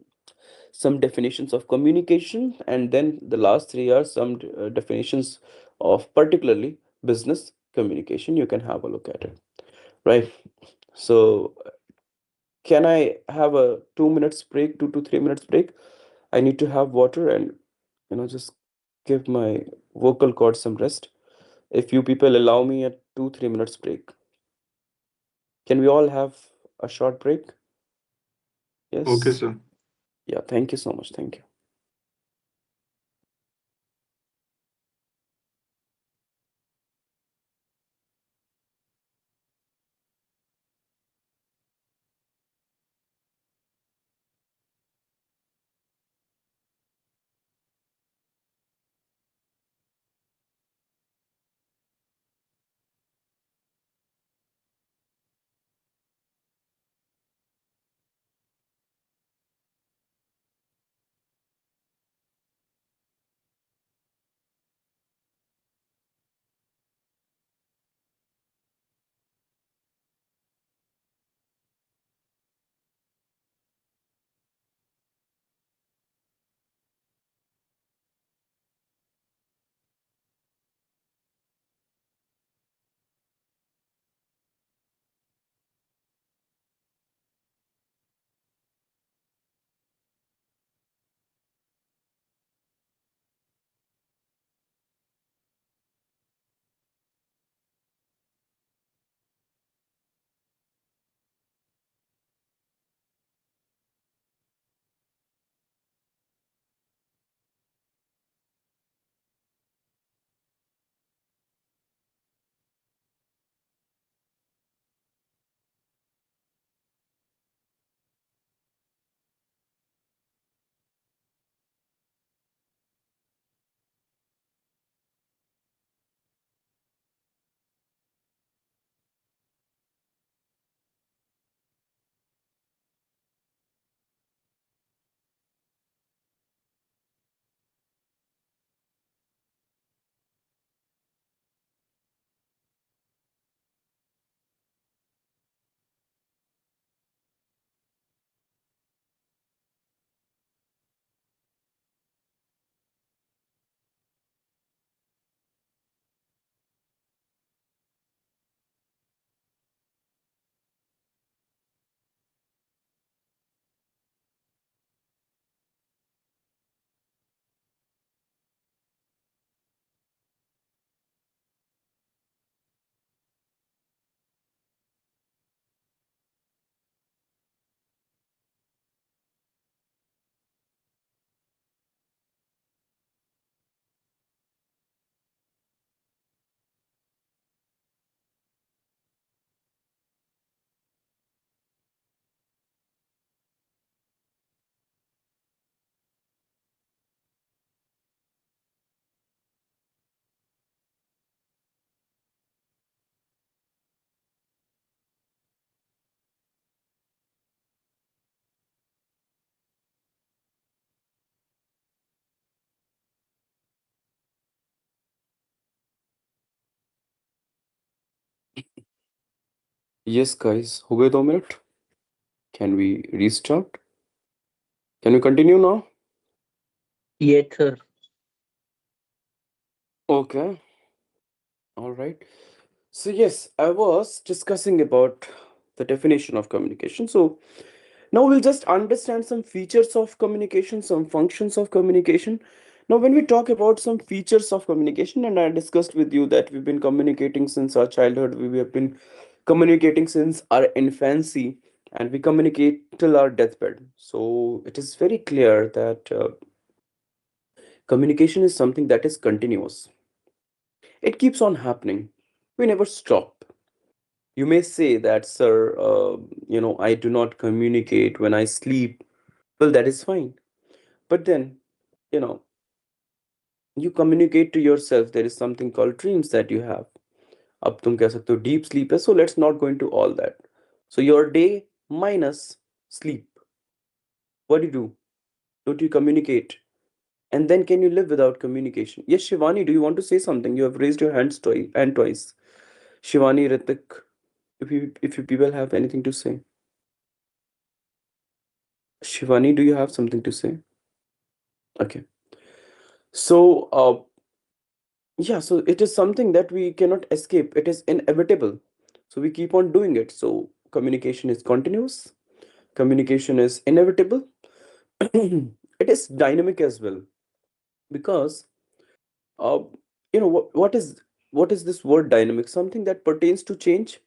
some definitions of communication, and then the last three are some definitions of particularly business communication. You can have a look at it, right? So can I have a 2 minutes break, 2 to 3 minutes break? I need to have water and just give my vocal cord some rest. If you people allow me a 2 3 minutes break, can we all have a short break? Okay, Yes. sir. Yeah, thank you so much. Thank you. Yes, guys. हो गए 2 minute? Can we restart? Can we continue now? Yes, sir. Okay. All right. So yes, I was discussing about the definition of communication. So now we'll just understand some features of communication, some functions of communication. Now, when we talk about some features of communication, and I discussed with you that we've been communicating since our childhood, we have been communicating since our infancy, and we communicate till our deathbed. So it is very clear that communication is something that is continuous. It keeps on happening. We never stop. You may say that, sir, I do not communicate when I sleep. Well, that is fine. But then, you know, you communicate to yourself. There is something called dreams that you have. अब तुम कह सकते हो deep sleep है. So let's not go into all that. So your day minus sleep. What do you do? Don't you communicate? And then can you live without communication? Yes, Shivani, do you want to say something? You have raised your hand twice. Shivani, Ritik, if you people have anything to say. Shivani, do you have something to say? Okay. So, yeah, so it is something that we cannot escape. It is inevitable. So we keep on doing it. So communication is continuous. Communication is inevitable. It is dynamic as well because uh, what is this word dynamic? Something that pertains to change.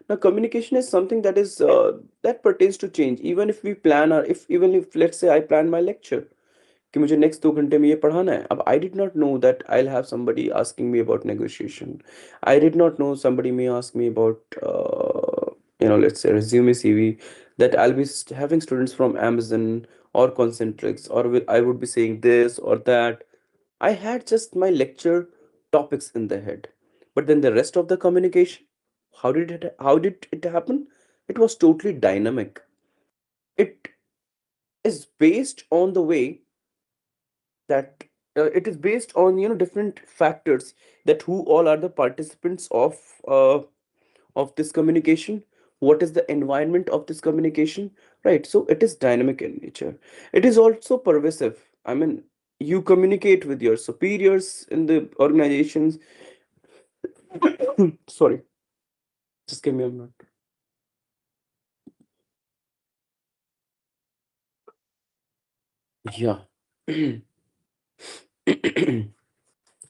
Now, communication is something that pertains to change. Even if we plan, or if even if let's say I plan my lecture कि मुझे next 2 घंटे में ये पढ़ाना है. अब I did not know that I will have somebody asking me about negotiation. I did not know somebody may ask me about let's say resume CV, that I'll be having students from Amazon or Concentrix, or I would be saying this or that. I had just my lecture topics in the head, but then the rest of the communication, how did it happen? It was totally dynamic. It is based on the way that it is based on different factors, that who all are the participants of this communication, what is the environment of this communication, right? So it is dynamic in nature. It is also pervasive. I mean, you communicate with your superiors in the organizations. Sorry, just give me a minute. Yeah.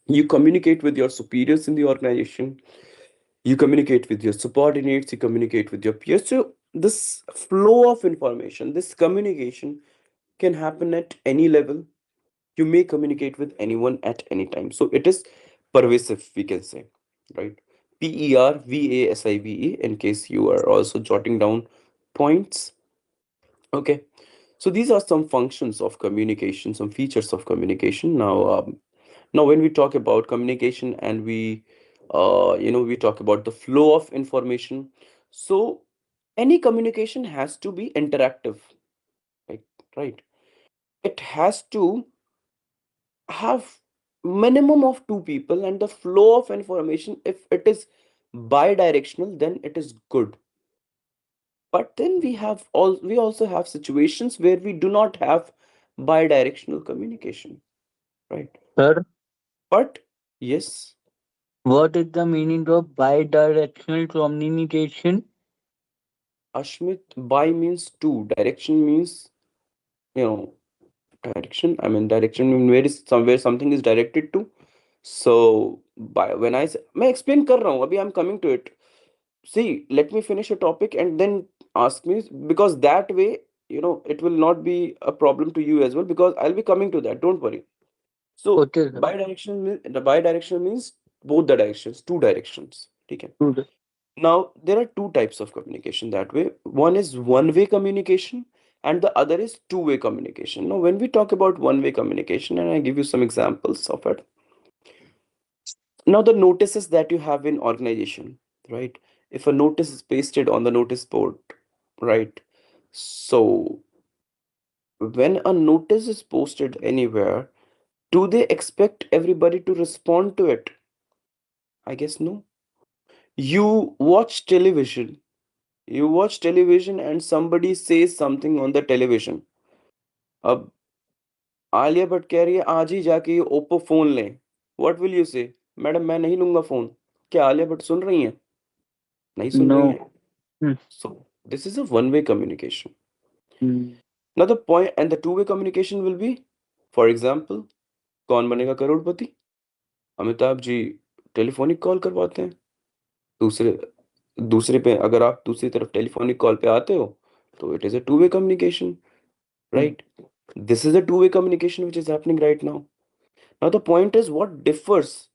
You communicate with your superiors in the organization, you communicate with your subordinates, you communicate with your peers. So this flow of information, this communication can happen at any level. You may communicate with anyone at any time. So it is pervasive, we can say, right? Pervasive, in case you are also jotting down points. Okay. So these are some functions of communication, some features of communication. Now, when we talk about communication and we talk about the flow of information. So any communication has to be interactive, right? Right. It has to have minimum of two people, and the flow of information, if it is bi-directional, then it is good. But then we also have situations where we do not have bi-directional communication, right? Sir, But yes, what is the meaning of bi-directional communication? Ashmit, bi means two, direction means, you know, direction. I mean, direction means where is somewhere something is directed to. So by when I say, मैं explain कर रहा हूँ अभी, I'm coming to it. See, let me finish a topic and then ask me, because that way, it will not be a problem to you as well, because I'll be coming to that. Don't worry. So Okay, sir. bi-directional means both the directions, two directions. Okay. Good. Now, there are two types of communication that way. One is one-way communication, and the other is two-way communication. Now, when we talk about one-way communication, and I give you some examples of it. Now, the notices that you have in organization, right? If a notice is pasted on the notice board, right? So, when a notice is posted anywhere, do they expect everybody to respond to it? I guess no. You watch television. You watch television and somebody says something on the television. अब आलिया भट्ट कह रही है आज ही जाके ये Oppo phone लें. What will you say? Madam मैं नहीं लूंगा फोन. क्या आलिया भट्ट सुन रही हैं? नहीं सुन रही No. हैं. So this is a one-way communication. Mm. Now the point and the two-way communication will be, for example, कौन बनेगा करोड़पति? अमिताभ जी टेलीफोनिक कॉल करवाते हैं. दूसरे दूसरे पे अगर आप दूसरी तरफ टेलीफोनिक कॉल पे आते हो तो it is a two-way communication, right? This is a two-way communication which is happening right now. Now the point is what differs,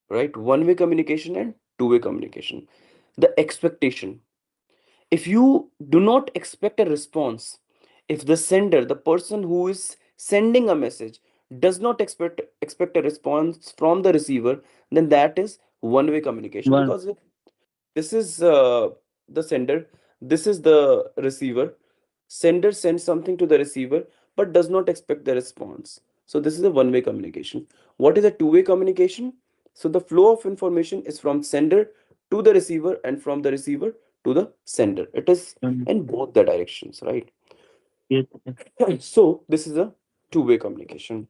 right? One-way communication and two-way communication. The expectation. If you do not expect a response, if the sender, the person who is sending a message, does not expect a response from the receiver, then that is one-way communication. One. Because if this is the sender, this is the receiver. Sender sends something to the receiver but does not expect the response. So this is a one-way communication. What is a two-way communication? So the flow of information is from sender to the receiver and from the receiver to the sender. It is in both the directions, right? Yes. So this is a two-way communication.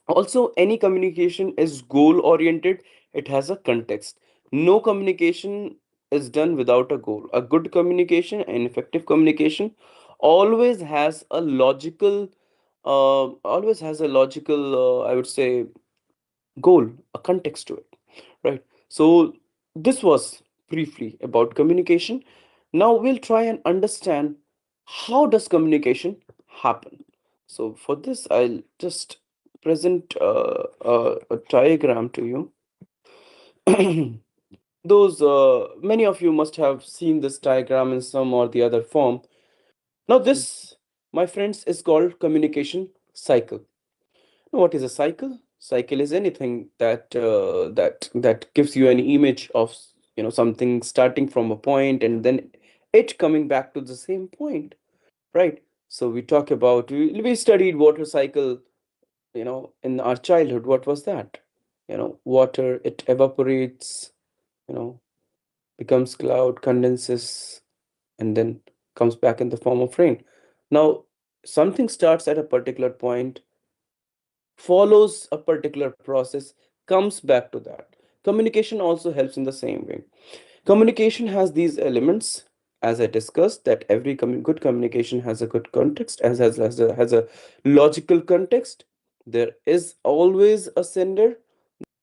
Also, any communication is goal oriented, it has a context. No communication is done without a goal. A good communication and effective communication always has a logical, I would say, goal, a context to it, right? So, this was briefly about communication. Now, we'll try and understand how does communication happen. So, for this, I'll just present a diagram to you. Those many of you must have seen this diagram in some or the other form. Now, this, my friends, is called communication cycle. Now, what is a cycle? Cycle is anything that gives you an image of something starting from a point and then it coming back to the same point, right? So we talk about we studied water cycle, in our childhood. What was that? Water, it evaporates, you know, becomes cloud, condenses, and then comes back in the form of rain. Now, something starts at a particular point, follows a particular process, comes back to that. Communication also helps in the same way. Communication has these elements, as I discussed, that every good communication has a good context, has a logical context. There is always a sender.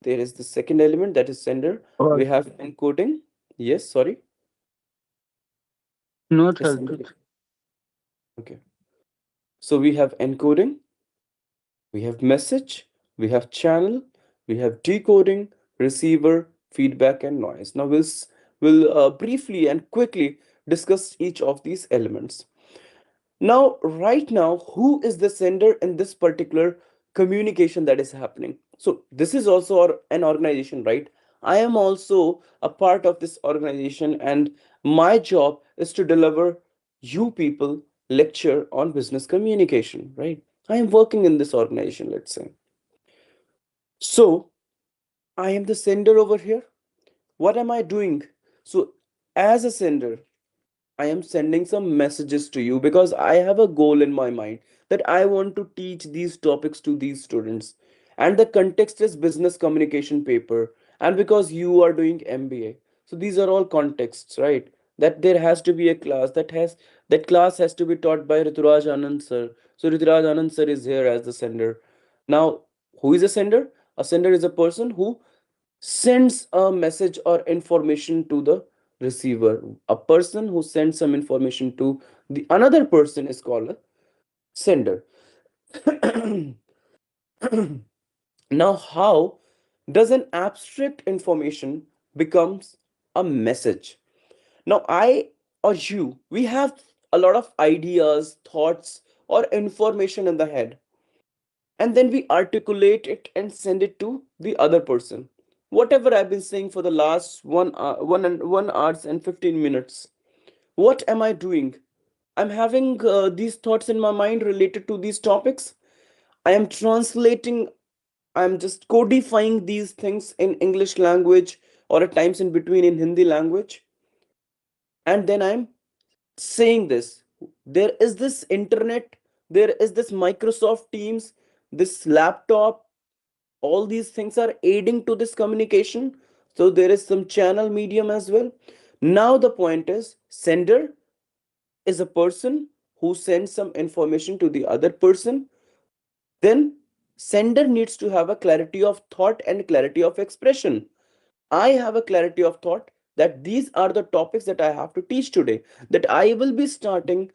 There is the second element, that is sender. Or We have encoding. Yes, sorry. no, Just sir. something. Okay. So we have encoding, we have message, we have channel, we have decoding, receiver, feedback, and noise. Now we'll briefly and quickly discuss each of these elements. Now, right now, who is the sender in this particular communication that is happening? So this is also an organization, right? I am also a part of this organization, and my job is to deliver you people lecture on business communication, right? I am working in this organization, let's say. So I am the sender over here. What am I doing? So as a sender, I am sending some messages to you because I have a goal in my mind that I want to teach these topics to these students. And the context is business communication paper. And because you are doing MBA. So these are all contexts, right? That there has to be a class that class has to be taught by Rituraj Anand sir. So Rituraj Anand sir is here as the sender. Now, who is a sender? A sender is a person who sends a message or information to the receiver. A person who sends some information to the another person is called a sender. Now, how does an abstract information becomes a message? Now, I or you, we have a lot of ideas, thoughts, or information in the head, and then we articulate it and send it to the other person. Whatever I've been saying for the last 1 hours and 15 minutes, what am I doing? I'm having these thoughts in my mind related to these topics. I am translating, I'm just codifying these things in English language, or at times in between in Hindi language. and then I'm saying this. There is this internet, there is this Microsoft Teams, this laptop, all these things are aiding to this communication. So there is some channel medium as well. Now the point is, sender is a person who sends some information to the other person. Then sender needs to have a clarity of thought and clarity of expression. I have a clarity of thought that these are the topics that I have to teach today, that I will be starting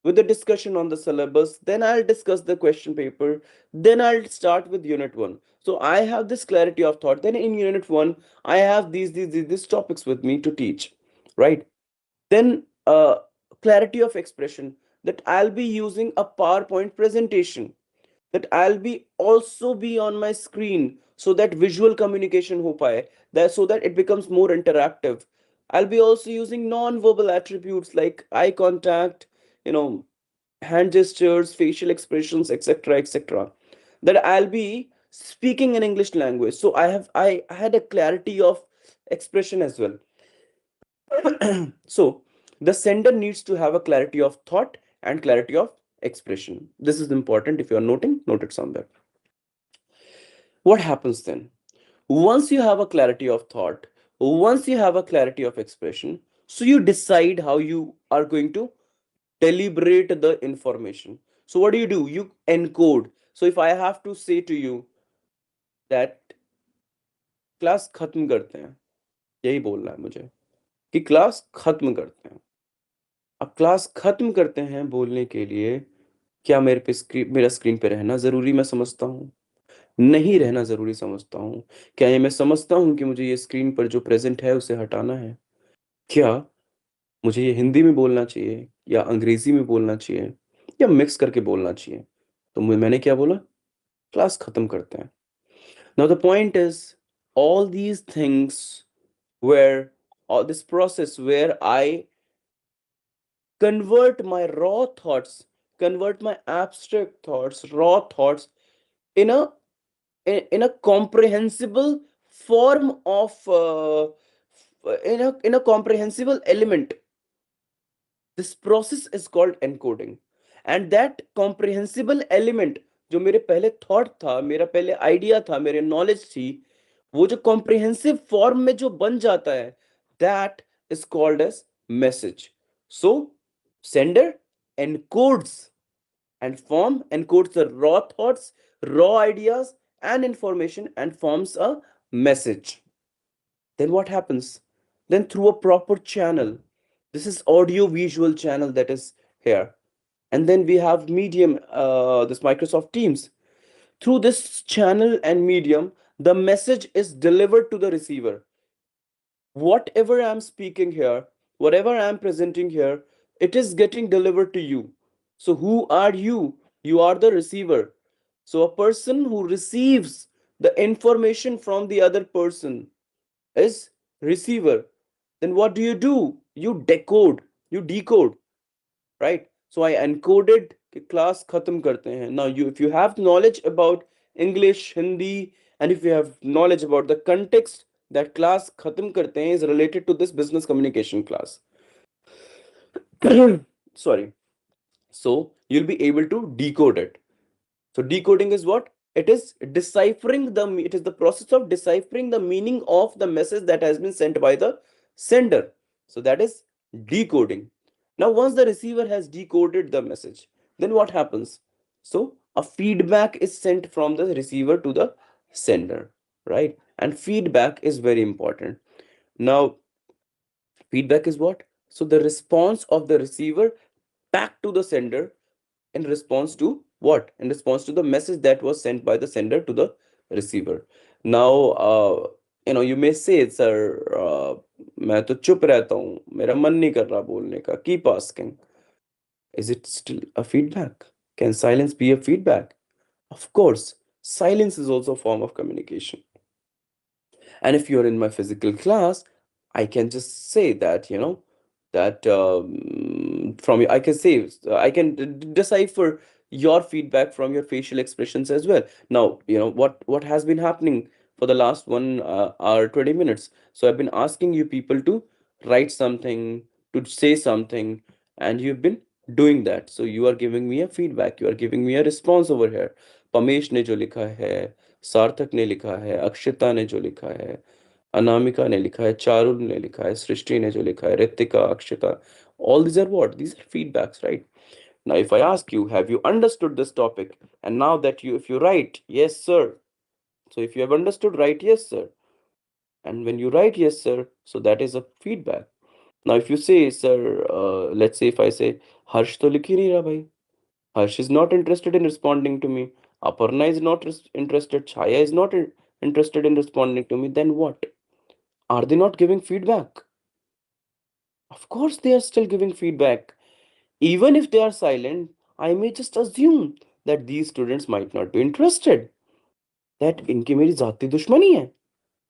with the discussion on the syllabus, then I'll discuss the question paper, then I'll start with unit 1. So I have this clarity of thought. Then in unit 1, I have these topics with me to teach, right? Then clarity of expression, that I'll be using a PowerPoint presentation, that I'll be also be on my screen, so that visual communication ho paye, that so that it becomes more interactive. I'll be also using non-verbal attributes like eye contact, you know, hand gestures, facial expressions, etc., etc. That I'll be speaking in English language. So I had a clarity of expression as well. So the sender needs to have a clarity of thought and clarity of expression. This is important. If you are noting, note it somewhere. What happens then? Once you have a clarity of thought, once you have a clarity of expression, so you decide how you are going to deliberate the information. So what do? You encode. So if I have to say to you that class खत्म करते हैं, यही बोलना है मुझे कि class खत्म करते हैं. अब क्लास खत्म करते हैं बोलने के लिए क्या मेरा स्क्रीन पे रहना जरूरी मैं समझता हूँ? नहीं रहना जरूरी समझता हूँ. क्या ये मैं समझता हूँ कि मुझे ये स्क्रीन पर जो प्रेजेंट है उसे हटाना है? क्या मुझे ये हिंदी में बोलना चाहिए या अंग्रेजी में बोलना चाहिए या मिक्स करके बोलना चाहिए? तो मैंने क्या बोला? क्लास खत्म करते हैं. Now the point is, all these things where, all this process where I convert my raw thoughts, convert my abstract thoughts, raw thoughts in a comprehensible form of in a comprehensible element. This process is called encoding. And that comprehensible element, जो मेरे पहले thought था, मेरा पहले idea था, मेरे knowledge थी, वो जो कॉम्प्रिहेंसिव फॉर्म में जो बन जाता है, that is called as message. So sender encodes encodes the raw thoughts, raw ideas and information and forms a message. Then what happens? Then through a proper channel, this is audio visual channel that is here, and then we have medium, this Microsoft Teams. Through this channel and medium, the message is delivered to the receiver. Whatever I'm speaking here, whatever I'm presenting here, it is getting delivered to you. So who are you? You are the receiver. So a person who receives the information from the other person is receiver. Then what do? You decode, you decode, right? So I encoded कि class खत्म करते हैं. Now if you have knowledge about English, Hindi, and if you have knowledge about the context that class खत्म करते हैं is related to this business communication class. Sorry. So you'll be able to decode it. So decoding is what? It is the process of deciphering the meaning of the message that has been sent by the sender. So that is decoding. Now, once the receiver has decoded the message, then what happens? So a feedback is sent from the receiver to the sender, right? And feedback is very important. Now, feedback is what? So the response of the receiver back to the sender in response to what? In response to the message that was sent by the sender to the receiver. Now, you may say, sir, मैं तो चुप रहता हूँ, मेरा मन नहीं कर रहा बोलने का. Keep asking. Is it still a feedback? Can silence be a feedback? Of course, silence is also a form of communication. And if you're in my physical class, I can just say that, that from I can say, I can decipher your feedback from your facial expressions as well. Now, what has been happening for the last 1 hour, 20 minutes. So I've been asking you people to write something, to say something, and you've been doing that. So you are giving me a feedback, you are giving me a response over here. पमेश ने जो लिखा है, सार्थक ने लिखा है, अक्षिता ने जो लिखा है, अनामिका ने लिखा है, चारुल ने लिखा है, सृष्टि ने जो लिखा है, Ritika, Akshita, all these are what? These are feedbacks, right? Now, if I ask you, have you understood this topic? And now that if you write, yes, sir. So if you have understood, write, yes, sir. And when you write, yes, sir, so that is a feedback. Now, if you say, sir, let's say if I say, Harsh to likh hi nahi raha bhai. Harsh is not interested in responding to me. Aparna is not interested. Chaya is not interested in responding to me. Then what? Are they not giving feedback? Of course, they are still giving feedback. Even if they are silent, I may just assume that these students might not be interested. That इनकी मेरी जाती दुश्मनी है.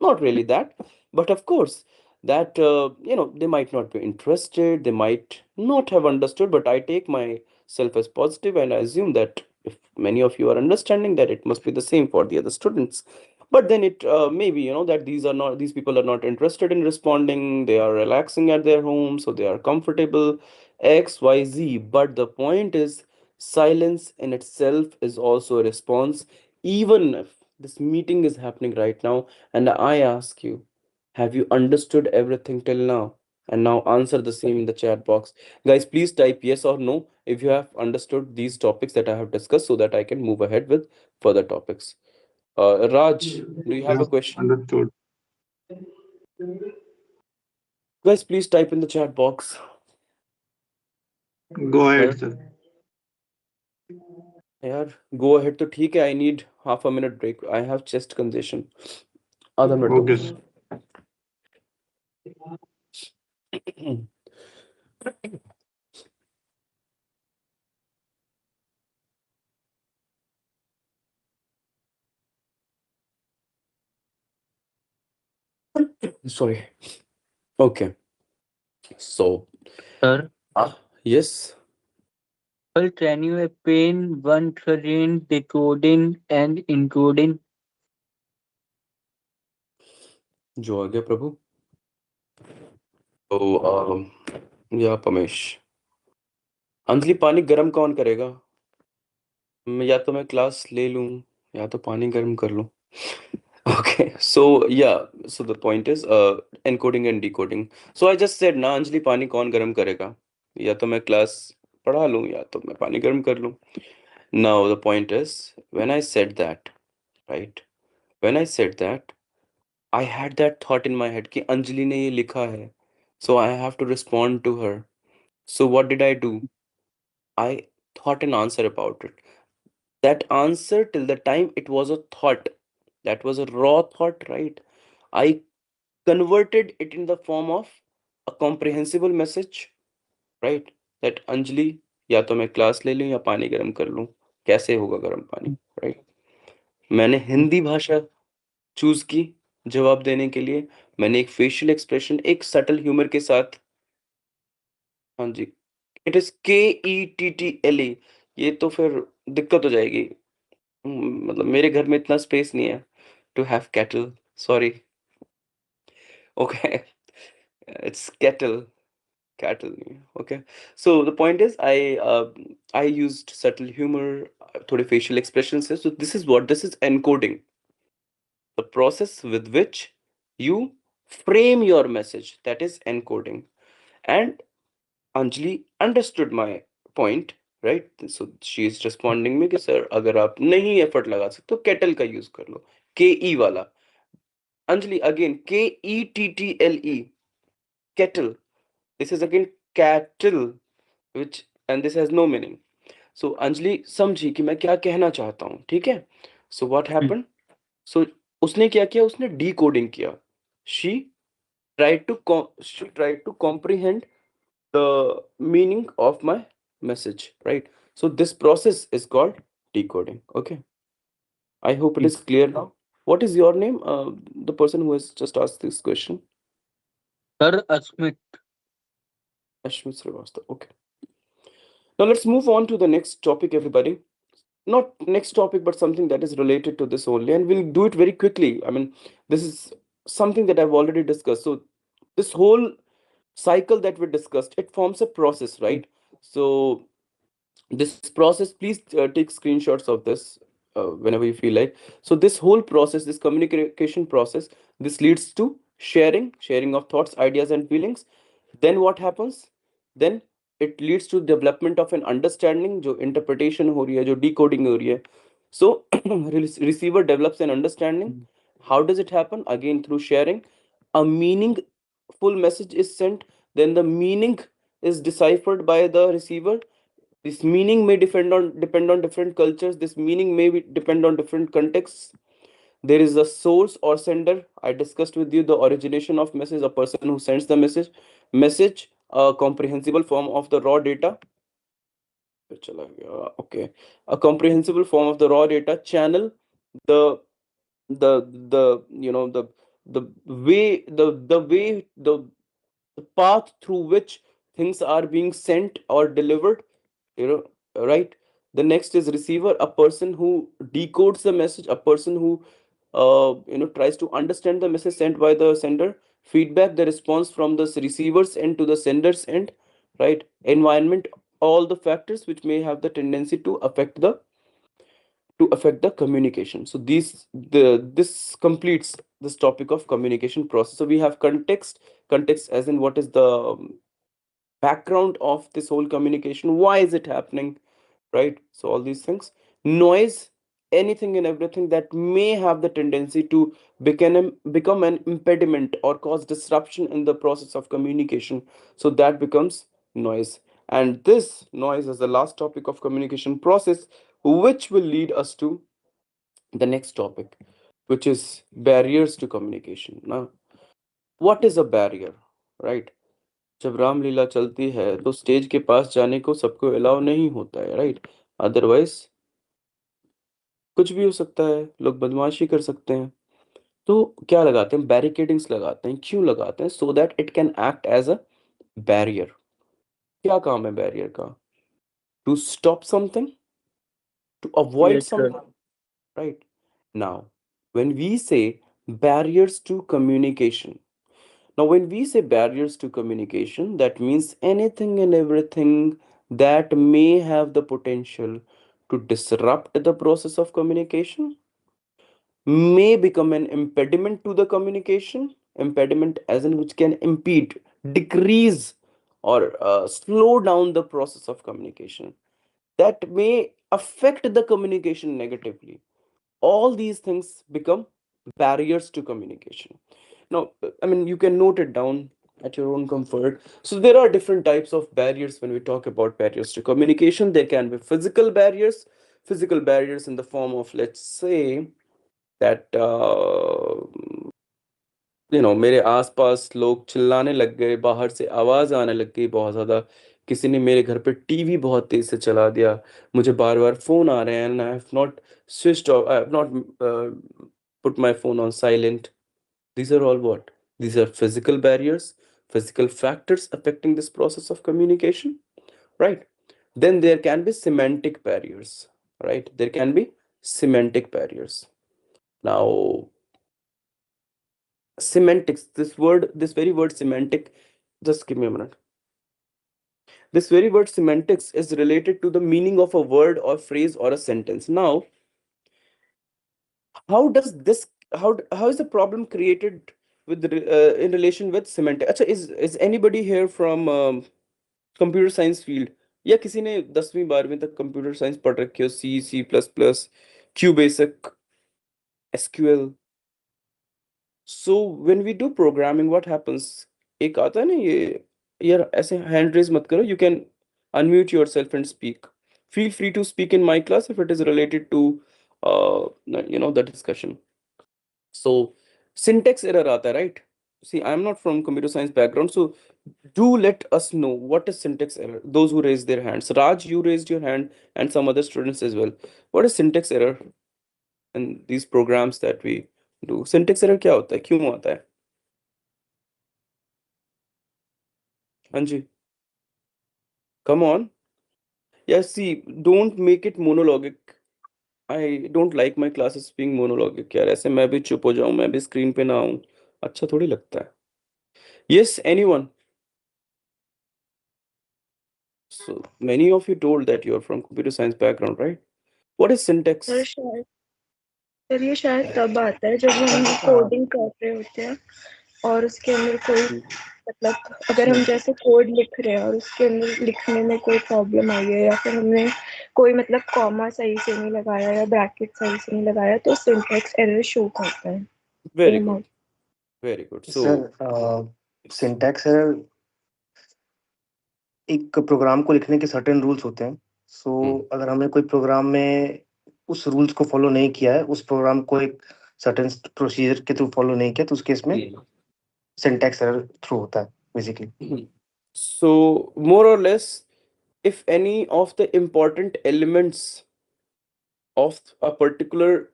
Not really that, but of course, that they might not be interested, they might not have understood, but I take myself as positive and I assume that if many of you are understanding, that it must be the same for the other students. But then it maybe that these people are not interested in responding, they are relaxing at their home, so they are comfortable, XYZ. But the point is, silence in itself is also a response. Even if this meeting is happening right now and I ask you, have you understood everything till now? And now answer the same in the chat box. Guys, please type yes or no if you have understood these topics that I have discussed, so that I can move ahead with further topics. Raj, do you have a Yes, question? understood. Guys, please type in the chat box. Go ahead, Sir, sir. यार go ahead तो ठीक है. I need half a minute break. I have chest congestion. आधा minute दो Okay, मुझे. sir. Sorry. Okay. So, sir, yes. well, can you explain once again decoding and encoding? जो आ गया प्रभु. तो या पमेश. अंजलि पानी गर्म कौन करेगा? या तो मैं क्लास ले लूं, या तो पानी गर्म कर लूं. Okay, so yeah, so the point is encoding and decoding. So I just said ना, अंजलि पानी कौन गर्म करेगा? या तो मैं क्लास पढ़ा लूं, या तो मैं पानी गर्म कर लूं. Now the point is, when I said that, right? When I said that, I had that thought in my head कि अंजलि ने ये लिखा है, so I have to respond to her. So what did I do? I thought an answer about it. That answer, till the time it was a thought, that was a raw thought, right? I converted it in the form of a comprehensible message, right? That Anjali, या तो मैं class ले लूं या पानी गर्म कर लूं, कैसे होगा गर्म पानी, right? मैंने हिंदी भाषा चूज की जवाब देने के लिए. मैंने एक फेशियल एक्सप्रेशन, एक सटल ह्यूमर के साथ. हाँ जी. It is KETTLE. ये तो फिर दिक्कत हो जाएगी. मतलब मेरे घर में इतना स्पेस नहीं है to have cattle. Sorry. Okay. It's cattle. Cattle. Okay. So the point is, I used subtle humor, थोड़े facial expressions है. So this is encoding, the process with which you frame your message. That is encoding. And Anjali understood my point, right? So she is responding me कि sir अगर आप नहीं effort लगा सकते तो kettle का use कर लो, KE वाला. Anjali again, KETTLE, kettle. This is again cattle, which, and this has no meaning. So Anjali समझी कि मैं क्या कहना चाहता हूँ, ठीक है. So what happened? So उसने क्या किया? उसने decoding किया. She she tried to comprehend the meaning of my message, right? So this process is called decoding. Okay. I hope it is clear now. What is your name? The person who has just asked this question. Sir, Asmit. Ashmit Srivastava. Okay. Now let's move on to the next topic, everybody. Not next topic, but something that is related to this only, and we'll do it very quickly. I mean, this is something that I've already discussed. So this whole cycle that we discussed, it forms a process, right? So this process, please take screenshots of this whenever you feel like. So this whole process, this communication process, this leads to sharing of thoughts, ideas and feelings. Then what happens? Then it leads to development of an understanding, जो interpretation हो रही है, जो decoding हो रही है. So receiver develops an understanding. How does it happen? Again, through sharing. A meaningful message is sent, then the meaning is deciphered by the receiver. This meaning may depend on different cultures. This meaning may depend on different contexts. There is a source or sender. I discussed with you the origination of message, a person who sends the message, a comprehensible form of the raw data. Okay, a comprehensible form of the raw data. Channel, the the way, the path through which things are being sent or delivered, you know, right? The next is receiver, a person who decodes the message, a person who tries to understand the message sent by the sender. Feedback, the response from the receiver's end to the sender's end, right? Environment, all the factors which may have the tendency to affect the communication. So this completes this topic of communication process. So we have context as in what is the background of this whole communication, why is it happening, right? So all these things. Noise, anything and everything that may have the tendency to become an impediment or cause disruption in the process of communication, so that becomes noise. And this noise is the last topic of communication process, which will lead us to the next topic, which is barriers to communication. Now, what is a barrier, right? जब रामलीला चलती है तो stage के पास जाने को सबको allow नहीं होता है, राइट? अदरवाइज कुछ भी हो सकता है, लोग बदमाशी कर सकते हैं. तो क्या लगाते हैं? बैरिकेडिंग्स लगाते हैं. क्यों लगाते हैं? So that it can act as a barrier. क्या काम है बैरियर का? To stop something, to avoid Yes, sir. Something, right? Now when we say barriers to communication. Now, when we say barriers to communication, that means anything and everything that may have the potential to disrupt the process of communication, may become an impediment to the communication. Impediment, as in which can impede, decrease, or slow down the process of communication. That may affect the communication negatively. All these things become barriers to communication. Now, I mean, you can note it down at your own comfort. So there are different types of barriers when we talk about barriers to communication. There can be physical barriers in the form of, let's say, that मेरे आसपास लोग चिल्लाने लग गए, बाहर से आवाज आने लग गई बहुत ज्यादा, किसी ने मेरे घर पे टीवी बहुत तेज से चला दिया, मुझे बार बार फोन आ रहे हैं, and I have not switched off, I have not put my phone on silent. These are all what? These are physical barriers, physical factors affecting this process of communication, right? Then there can be semantic barriers, right? There can be semantic barriers. Now, semantics, this very word semantic, just give me a minute. This very word semantics is related to the meaning of a word or phrase or a sentence. Now, how does this, how is the problem created with in relation with semantic? Acha, is anybody here from computer science field, या किसी ने 10वीं 12वीं तक computer science पढ़ रखी हो? C++, Q basic, SQL. So when we do programming, what happens? एक आता है ना ये, यार ऐसे हैंड रेज मत करो, you can unmute yourself and speak. Feel free to speak in my class if it is related to the discussion. So syntax error आता है, right? See, I am not from computer science background, so do let us know what is syntax error. Those who raised their hands. Raj, you raised your hand, and some other students as well. What is syntax error in these programs that we do? Syntax error क्या होता है? क्यों आता है? हाँ जी. Come on. Yeah, see, don't make it monologic. I don't like my classes being monologic यार. ऐसे मैं भी चुप हो जाऊं, मैं भी स्क्रीन पे ना आऊं, अच्छा थोड़ी लगता है. Yes, anyone? So many of you told that you're from computer science background, right? What is sir syntax? शायद सर ये शायद तब आता है जब हम कोडिंग कर रहे होते हैं और उसके अंदर कोई मतलब अगर हम जैसे कोड लिख रहे हैं और उसके अंदर लिखने में कोई प्रॉब्लम आई है या फिर हमने कोई मतलब कॉमा सही से नहीं लगाया या ब्रैकेट सही से नहीं लगाया तो सिंटैक्स एरर शो करता है Very वो good. Very good. Sir So, syntax है, एक प्रोग्राम को लिखने के सर्टेन रूल्स होते हैं। सो अगर हमने कोई प्रोग्राम में उस रूल्स को फॉलो नहीं किया है, उस प्रोग्राम को एक सर्टेन प्रोसीजर के थ्रू फॉलो नहीं किया, तो उस केस में सिंटैक्स एरर थ्रू होता है basically. so more or less, if any of the important elements of a particular,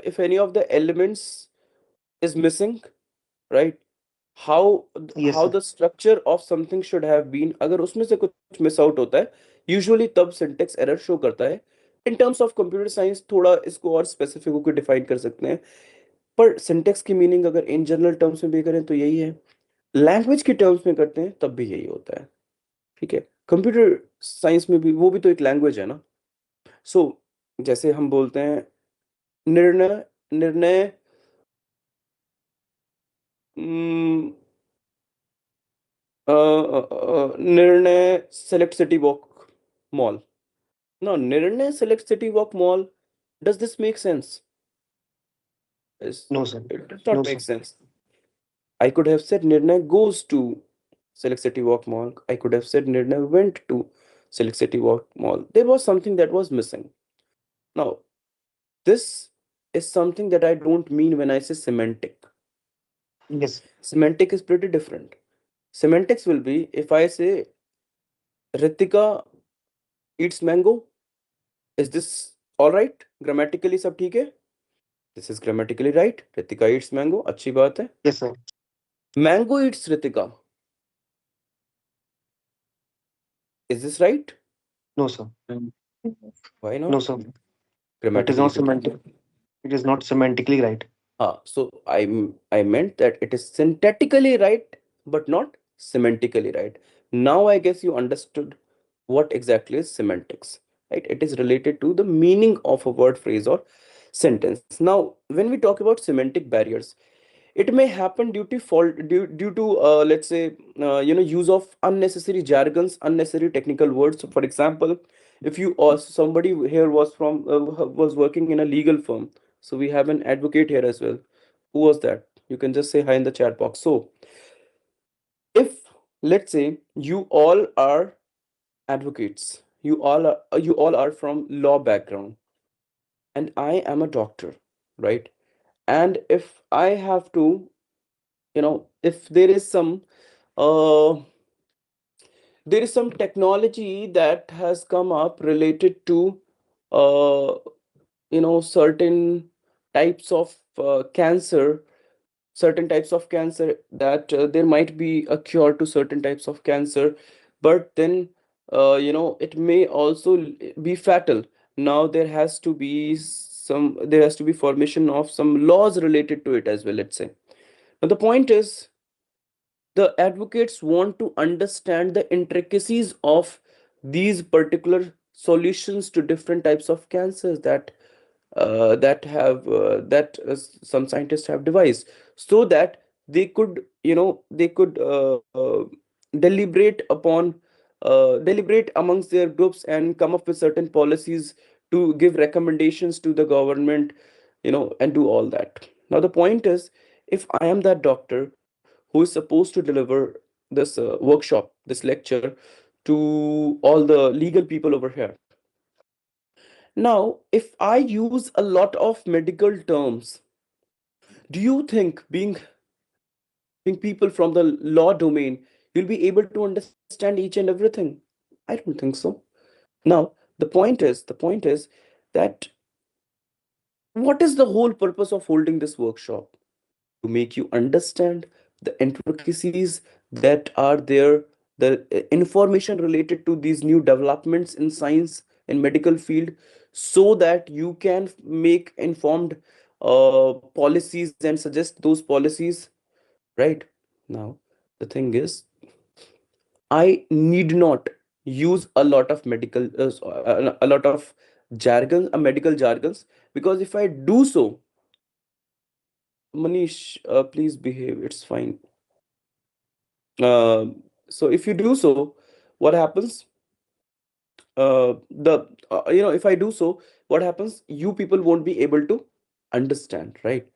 if any of the elements is missing, right? How yes how sir. the structure of something should have been, अगर उसमें से कुछ miss out होता है, usually तब syntax error show करता है। In terms of computer science थोड़ा इसको और स्पेसिफिक होकर डिफाइन कर सकते हैं, पर सिंटेक्स की मीनिंग अगर इन जनरल टर्म्स में भी करें तो यही है, लैंग्वेज की टर्म्स में करते हैं तब भी यही होता है। ठीक है, कंप्यूटर साइंस में भी वो भी तो एक लैंग्वेज है ना। सो जैसे हम बोलते हैं निर्णय, निर्णय हम्म, निर्णय select city walk mall. Now, Nirnay select City Walk Mall. Does this make sense? No sir, It does not no make sir. sense. I could have said Nirnay goes to Select City Walk Mall. I could have said Nirnay went to Select City Walk Mall. There was something that was missing. Now, this is something that I don't mean when I say semantic. Yes Semantic is pretty different. Semantics will be if I say Ritika eats mango. Is this all right? Grammatically सब ठीक है? This is grammatically right. Ritika eats mango. अच्छी बात है. Yes sir. Mango eats Ritika. Is this right? No sir, Why no not? Sir, it is Grammatically not तो ठीक है. Semantic, it is not semantically right. So I meant that it is syntactically right, but not semantically right. Now I guess you understood what exactly is semantics, right? It is related to the meaning of a word, phrase, or sentence. Now, when we talk about semantic barriers, it may happen due to due to let's say use of unnecessary jargons, unnecessary technical words. So for example, if you or somebody here was from was working in a legal firm, so we have an advocate here as well. Who was that? You can just say hi in the chat box. So if let's say you all are advocates, you all are from law background, and I am a doctor, right? And if I have to, if uh there is some technology that has come up related to uh certain types of cancer, certain types of cancer, that there might be a cure to certain types of cancer, but then it may also be fatal. Now there has to be formation of some laws related to it as well, let's say. Now the point is, the advocates want to understand the intricacies of these particular solutions to different types of cancers that some scientists have devised, so that they could deliberate upon deliberate amongst their groups and come up with certain policies to give recommendations to the government, and do all that. Now the point is, if I am that doctor who is supposed to deliver this workshop, this lecture, to all the legal people over here. Now, if I use a lot of medical terms, do you think, being people from the law domain, you'll be able to understand each and everything? I don't think so. Now, the point is that what is the whole purpose of holding this workshop? To make you understand the intricacies that are there, the information related to these new developments in science and medical field, so that you can make informed policies and suggest those policies, right? Now, the thing is, I need not. use a lot of a lot of jargon, medical jargons, because if I do so, Manish, please behave. It's fine. Uh, so if you do so, what happens? The if I do so, what happens? You people won't be able to understand, right?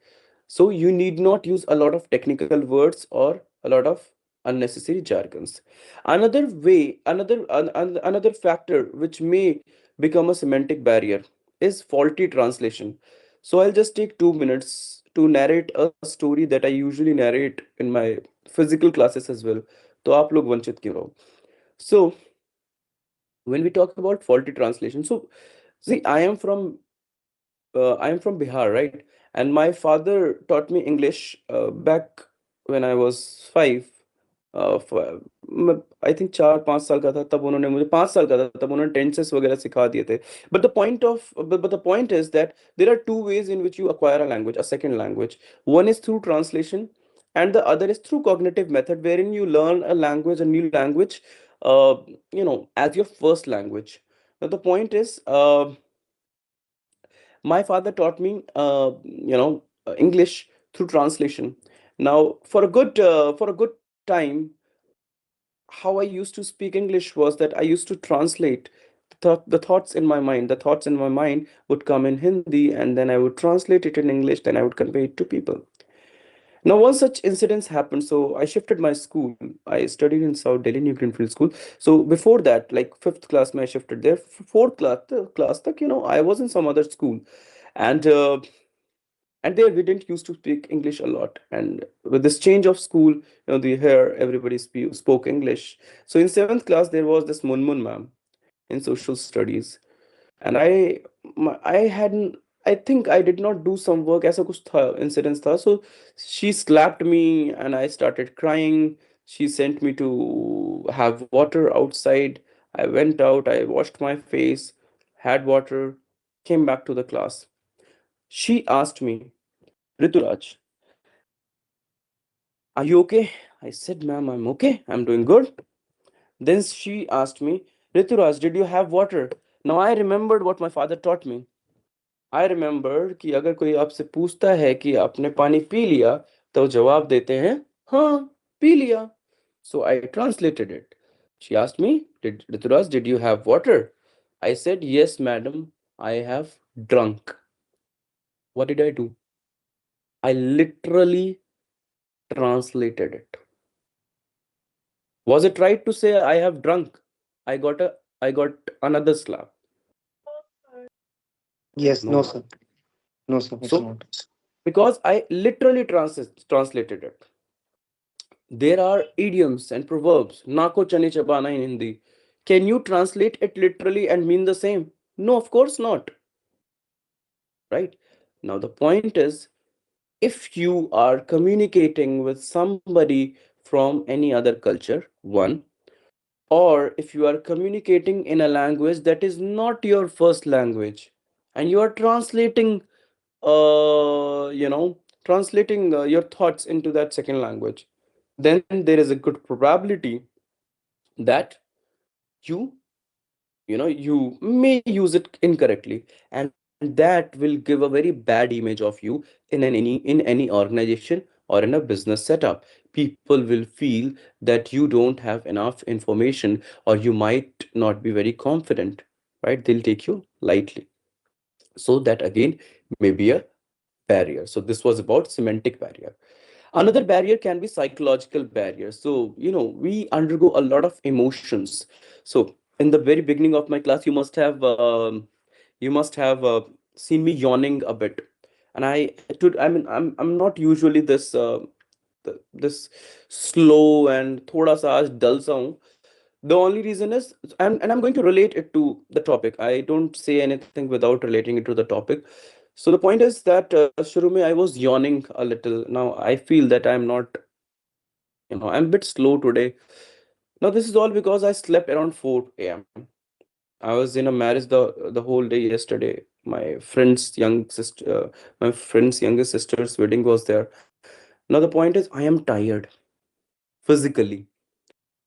So you need not use a lot of technical words or a lot of unnecessary jargons. Another factor which may become a semantic barrier is faulty translation. So I'll just take 2 minutes to narrate a story that I usually narrate in my physical classes as well. तो आप लोग वंचित क्यों रहो? So when we talk about faulty translation, so see, I am from Bihar, right? And my father taught me English back when I was 5. I think 4-5 साल का था तब उन्होंने मुझे 5 साल का था तब उन्होंने टेंसेस वगैरह सिखा दिए थे. But the point is that there are two ways in which you acquire a language, a second language. One is through translation, and the other is through cognitive method, wherein you learn a new language, as your first language. Now the point is, my father taught me English through translation. Now for a good time, how I used to speak English was that I used to translate the thoughts in my mind. The thoughts in my mind would come in Hindi, and then I would translate it in English, then I would convey it to people. Now, one such incidents happened. So I shifted my school. I studied in South Delhi New Greenfield School. So before that, like fifth class, I shifted there. Fourth class, tak, I was in some other school, and there we didn't used to speak English a lot. And with this change of school, the here everybody spoke English. So in seventh class, there was this Munmun ma'am in social studies, and I hadn't, I think I did not do some work, ऐसा कुछ था, incidents था. So she slapped me and I started crying. She sent me to have water outside. I went out, I washed my face, had water, came back to the class. She asked me, Rituraj, are you okay? I said, ma'am, I'm okay, I'm doing good. Then she asked me, Rituraj, did you have water? Now I remembered what my father taught me. I remember कि अगर कोई आपसे पूछता है कि आपने पानी P लिया, तो जवाब देते हैं हाँ, पी लिया. So I translated it. She asked me, did Rituraj, did you have water? I said, yes, madam, I have drunk. What did I do? I literally translated it. Was it right to say I have drunk? I got another slap. Yes, no, No. sir. No, sir, it's So not. because I literally translated it. There are idioms and proverbs. Nako chane chabana in Hindi. Can you translate it literally and mean the same? No, of course not. Right? Now, the point is, if you are communicating with somebody from any other culture, one, or if you are communicating in a language that is not your first language, and you are translating your thoughts into that second language, then there is a good probability that you you may use it incorrectly, and that will give a very bad image of you in any organization or in a business setup. People will feel that you don't have enough information, or you might not be very confident, right? They'll take you lightly. So that again may be a barrier. So this was about semantic barrier. Another barrier can be psychological barrier. So we undergo a lot of emotions. So in the very beginning of my class, you must have seen me yawning a bit. And I'm not usually this slow and thoda sa aaj dull sa hoon. The only reason is, and I'm going to relate it to the topic. I don't say anything without relating it to the topic. So the point is that shuru mein I was yawning a little. Now I feel that I'm a bit slow today. Now this is all because I slept around 4 a.m. I was in a marriage the whole day yesterday. My friend's youngest sister's wedding was there. Now the point is, I am tired physically.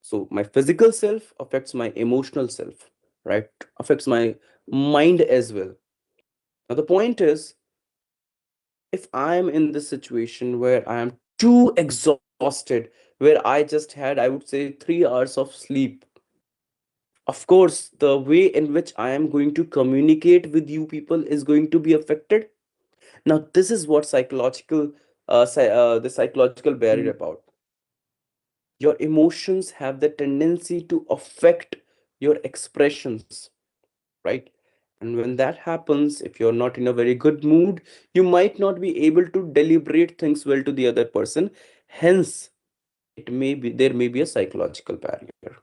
So my physical self affects my emotional self, right? Affects my mind as well. Now the point is, if I am in this situation where I am too exhausted, where I just had, I would say, 3 hours of sleep, of course, the way in which I am going to communicate with you people is going to be affected. Now, this is what the psychological barrier about. Your emotions have the tendency to affect your expressions, right? And when that happens, if you're not in a very good mood, you might not be able to deliberate things well to the other person. Hence, there may be a psychological barrier,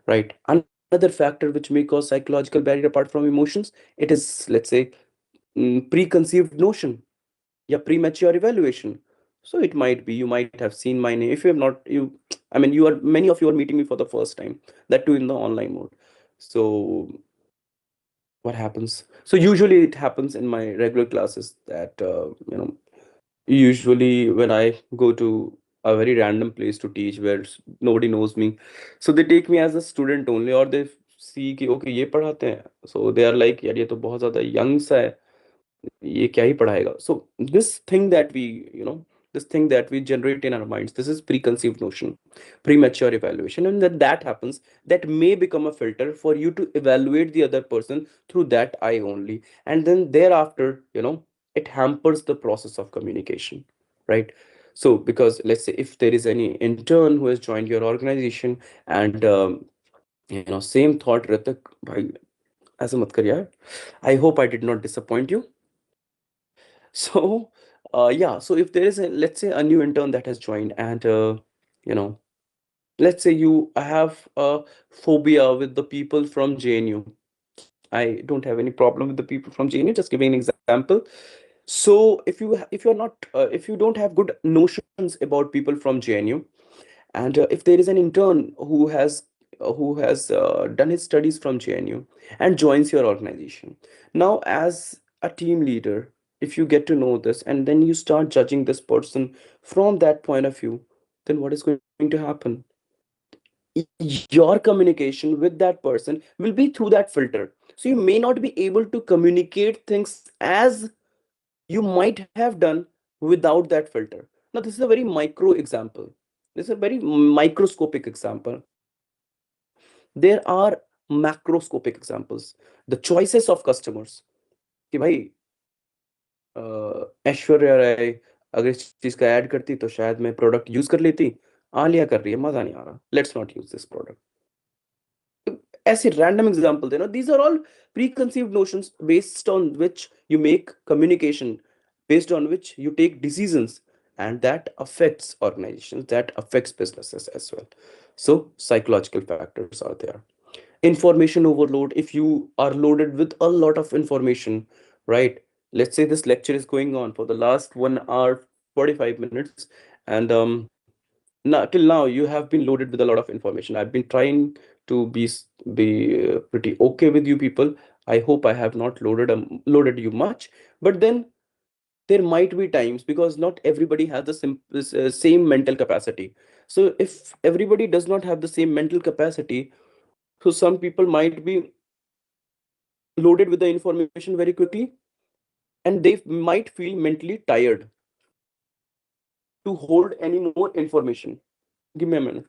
right? Another factor which may cause psychological barrier apart from emotions, it is, let's say, preconceived notion, yeah, premature evaluation. So it might be, you might have seen my name. If you have not, I mean, you are, many of you are meeting me for the first time, that too in the online mode. So what happens? So usually it happens in my regular classes that, usually when I go to a very random place to teach where nobody knows me, so they take me as a student only, or they see कि okay ये पढ़ाते हैं, so they are like यार ये तो बहुत ज़्यादा young सा है, ये क्या ही पढ़ाएगा. So this thing that we, this thing that we generate in our minds, this is preconceived notion, premature evaluation, and that happens, that may become a filter for you to evaluate the other person through that eye only. And then thereafter, it hampers the process of communication, right? So because let's say if there is any intern who has joined your organization, and same thought, Ritik bhai, ऐसा मत कर यार. I hope I did not disappoint you. So, yeah, so if there is a, let's say, a new intern that has joined, and, you know, let's say you have a phobia with the people from JNU. I don't have any problem with the people from JNU, just giving an example. So if you're not, if you don't have good notions about people from JNU, and if there is an intern who has done his studies from JNU and joins your organization, now as a team leader, if you get to know this and then you start judging this person from that point of view, then what is going to happen? Your communication with that person will be through that filter. So you may not be able to communicate things as you might have done without that filter. Now, this is a very micro example. This is a very microscopic example. There are macroscopic examples. The choices of customers. कि भाई ऐश्वर्या राय अगर इस चीज का add करती तो शायद मैं प्रोडक्ट यूज कर लेती. आलिया कर रही है, मजा नहीं आ रहा, let's not use this product. ऐसे random examples, these are all preconceived notions based on which you make communication, based on which you take decisions, and that affects organizations, that affects businesses as well. So psychological factors are there. Information overload. If you are loaded with a lot of information, right? Let's say this lecture is going on for the last 1 hour 45 minutes, and now till now you have been loaded with a lot of information. I've been trying to be pretty okay with you people. I hope I have not loaded you much, but then there might be times, because not everybody has the same mental capacity. So if everybody does not have the same mental capacity, so some people might be loaded with the information very quickly, and they might feel mentally tired to hold any more information. Give me a minute.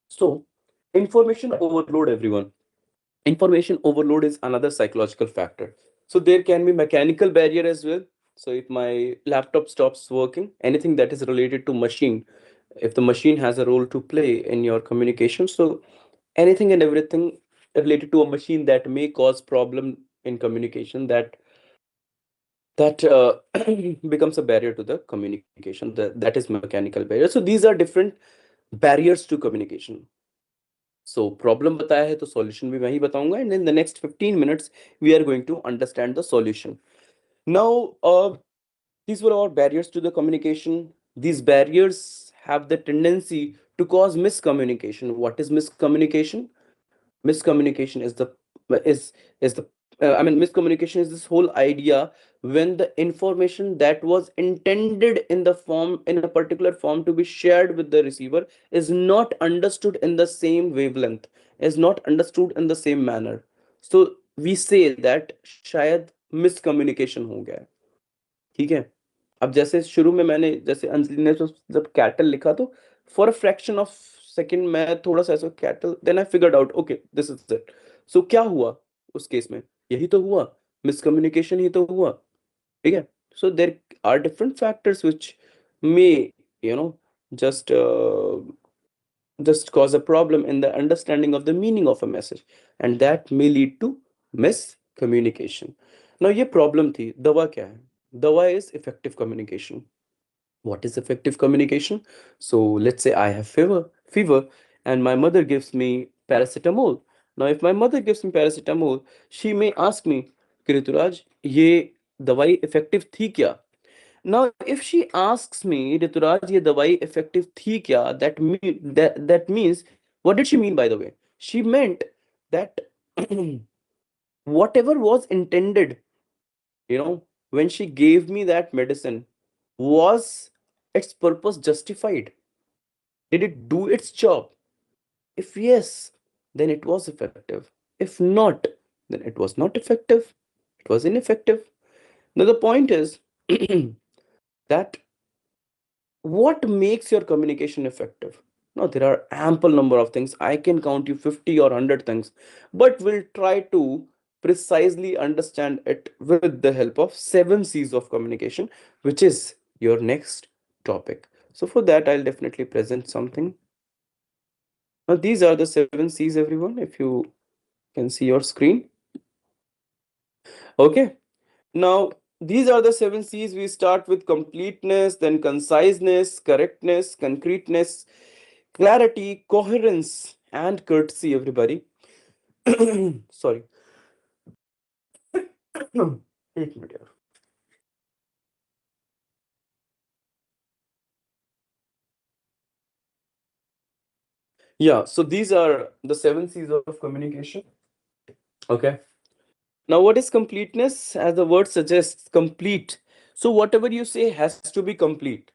So, information overload, everyone. Information overload is another psychological factor. So, there can be mechanical barrier as well. So, if my laptop stops working, anything that is related to machine, if the machine has a role to play in your communication, so anything and everything related to a machine that may cause problem in communication, that becomes a barrier to the communication. That is mechanical barrier. So these are different barriers to communication. So problem बताया है तो solution भी मैं ही बताऊंगा, and in the next 15 minutes we are going to understand the solution. Now, these were our barriers to the communication. These barriers have the tendency to cause miscommunication. What is miscommunication? Miscommunication is the I mean, miscommunication is this whole idea when the information that was intended in the form, in a particular form, to be shared with the receiver is not understood in the same wavelength, is not understood in the same manner. So we say that शायद miscommunication हो गया है. ठीक है. अब जैसे शुरू में मैंने, जैसे अंजलि ने तो जब कैटल लिखा तो for a fraction of second मैं थोड़ा सा ऐसा cattle, then I figured out okay this is it. So क्या हुआ उस केस में? यही तो हुआ, मिसकम्युनिकेशन ही तो हुआ. ठीक है. So there are different factors which may you know just uh, just cause a problem in the understanding of the meaning of a message, and that may lead to miscommunication. Now ये problem थी. दवा क्या है? दवा is effective communication. What is effective communication? So let's say I have fever, and my mother gives me paracetamol. Now if my mother gives me paracetamol, she may ask me, Krituraj, ये दवाई effective थी क्या? Now if she asks me, Rituraj, ये दवाई effective थी क्या? That means, what did she mean, by the way? She meant that whatever was intended, when she gave me that medicine, was its purpose justified? Did it do its job? If yes, then it was effective. If not, then it was not effective. It was ineffective. Now the point is that what makes your communication effective? Now there are ample number of things. I can count you 50 or 100 things, but we'll try to precisely understand it with the help of 7 C's of communication, which is your next topic. So for that, I'll definitely present something. Now these are the 7 C's, everyone, if you can see your screen. Okay. Now, these are the 7 C's. We start with completeness, then conciseness, correctness, concreteness, clarity, coherence, and courtesy, everybody. Sorry. एक minute यार. Yeah, so these are the 7 C's of communication. Okay. Now, what is completeness? As the word suggests, complete. So whatever you say has to be complete.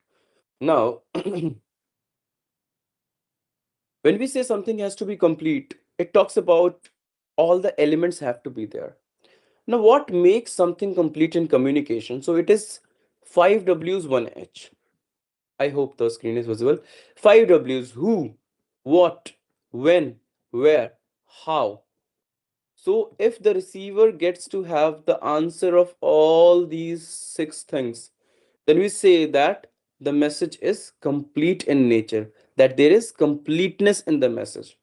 Now, when we say something has to be complete, it talks about all the elements have to be there. Now, what makes something complete in communication? So it is 5 W's, 1 H. I hope the screen is visible. 5 W's: who, what, when, where, how. So if the receiver gets to have the answer of all these 6 things, then we say that the message is complete in nature, that there is completeness in the message.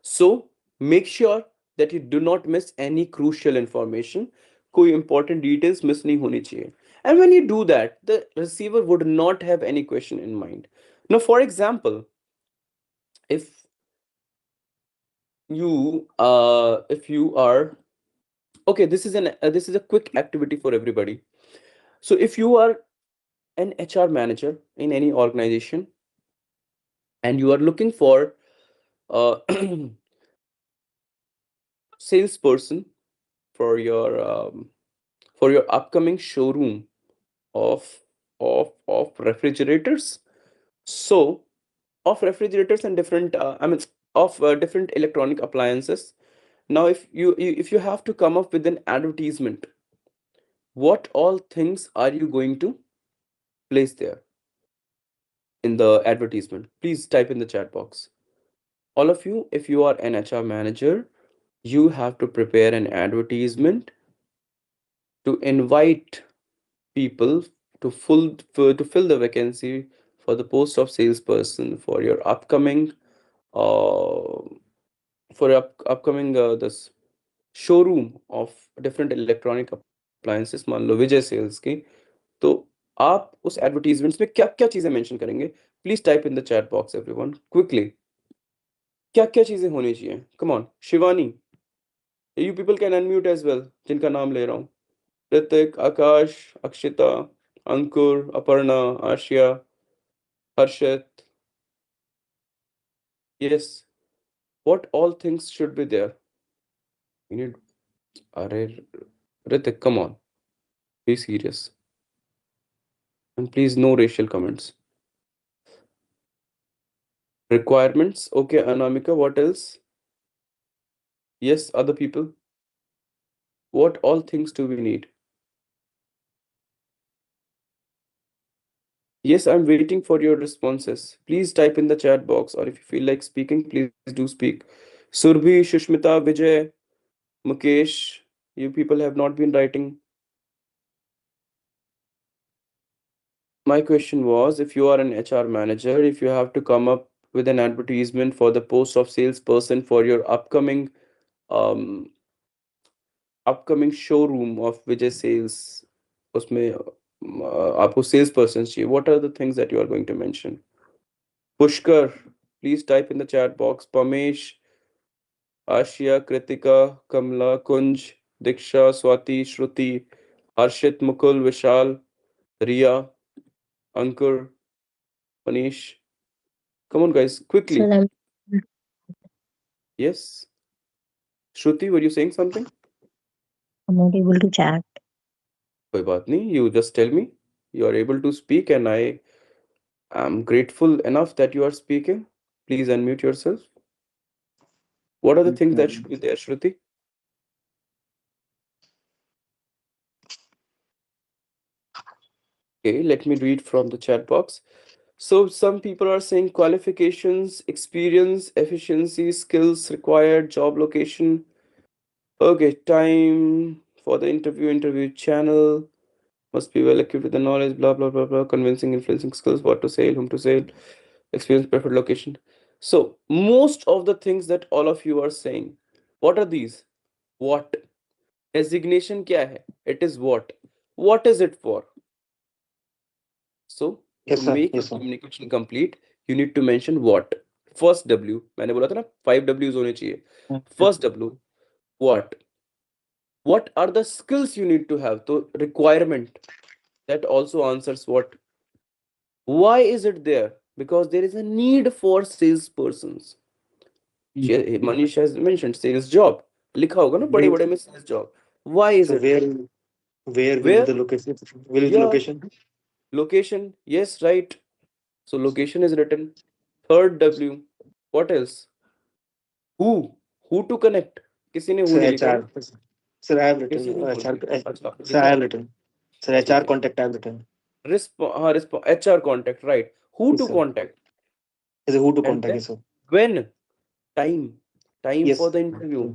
So make sure that you do not miss any crucial information. कोई important details miss नहीं होनी चाहिए. And when you do that, the receiver would not have any question in mind. Now, for example, if you are okay, this is a quick activity for everybody. So if you are an HR manager in any organization and you are looking for a salesperson for your upcoming showroom of of refrigerators, so of refrigerators and different of different electronic appliances. Now if you have to come up with an advertisement, what all things are you going to place there in the advertisement? Please type in the chat box. All of you, if you are an HR manager, you have to prepare an advertisement to invite people to fill the vacancy for the post of salesperson for your upcoming uh upcoming this showroom of different electronic appliances, मान लो विजय sales की. तो आप उस advertisements में क्या क्या चीजें mention करेंगे? Please type in the chat box everyone quickly. क्या क्या चीजें होनी चाहिए? Come on Shivani, you people can unmute as well, जिनका नाम ले रहा हूँ. ऋतिक, आकाश, अक्षिता, अंकुर, अपर्णा, आशिया, हर्षित. Yes, what all things should be there? We need Arey, Ritik, come on. Be serious. And please, no racial comments. Requirements. Okay, Anamika, what else? Yes, other people. What all things do we need? Yes, I'm waiting for your responses. Please type in the chat box, or if you feel like speaking, please do speak. Surbhi, Shushmita, Vijay, Mukesh, you people have not been writing. My question was, if you are an HR manager, if you have to come up with an advertisement for the post of salesperson for your um upcoming showroom of Vijay Sales, उसमें आपको sales person चाहिए. What are the things that you are going to mention? Pushkar, please type in the chat box. Pamesh, Ashia, Kritika, Kamla, Kunj, Diksha, Swati, Shruti, Harshit, Mukul, Vishal, Ria, Ankur, Manish. Come on, guys, quickly. Sir, Yes. Shruti, were you saying something? I'm not able to chat. कोई बात नहीं. You just tell me. You are able to speak, and I am grateful enough that you are speaking. Please unmute yourself. What are the things that should be there, Shruti? Okay, let me read from the chat box. So some people are saying qualifications, experience, efficiency, skills required, job location. Okay, time for the interview channel. Must be well equipped with the knowledge, blah, blah, blah, blah, convincing, influencing skills, what to say, whom to say, experience, preferred location. So most of the things that all of you are saying, what are these? What? Designation kya hai? It is what? What is it for? So Yes, to sir. make your Yes, sir. communication complete, you need to mention what. First W, मैंने बोला था ना 5 W's होने चाहिए. First W, what? What are the skills you need to have? So requirement, that also answers what. Why is it there? Because there is a need for salespersons. Manish has mentioned sales job. लिखा होगा ना बड़े Where, बड़े में sales job. Why is so it there? where will be Where? the location? Will be the Yeah, location? location. Yes, right. So location is written. Third W. What else? Who? Who to connect? किसी ने who Sir, नहीं लिखा HR. ना? Sir, I have written. किसी ने बोल HR. दिया. अच्छा आपने Sir, I लिखा have है. written. Sir, HR ठीक है. contact I have written. हाँ, HR contact, right? Who Yes, to sir. contact? Is who to And contact? then Yes, sir. when? Time for Yes. the interview.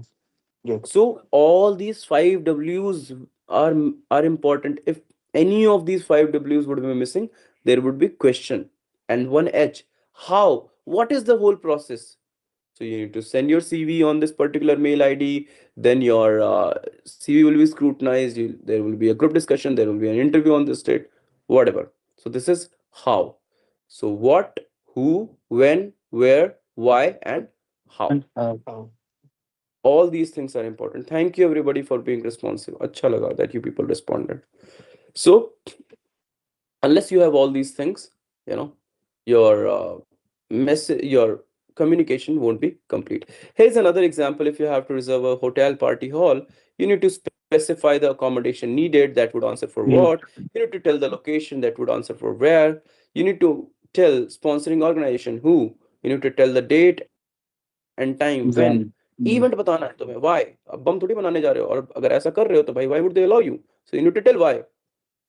Yeah. So all these 5 W's are important. If any of these 5 W's would be missing, there would be question. And one H. How? What is the whole process? So you need to send your CV on this particular mail ID. Then your CV will be scrutinized. There will be a group discussion. There will be an interview on this date. Whatever. So this is how. So what, who, when, where, why, and how. Oh. All these things are important. Thank you everybody for being responsive. Acha laga that you people responded. So unless you have all these things, you know, your message, your communication won't be complete. Here's another example. If you have to reserve a hotel party hall, you need to specify the accommodation needed, that would answer for what. You need to tell the location, that would answer for where. You need to tell sponsoring organization who. You need to tell the date and time when. Event बताना है तुम्हें. Why? अब बम थोड़ी बनाने जा रहे हो, और अगर ऐसा कर रहे हो तो भाई why would they allow you? So you need to tell why.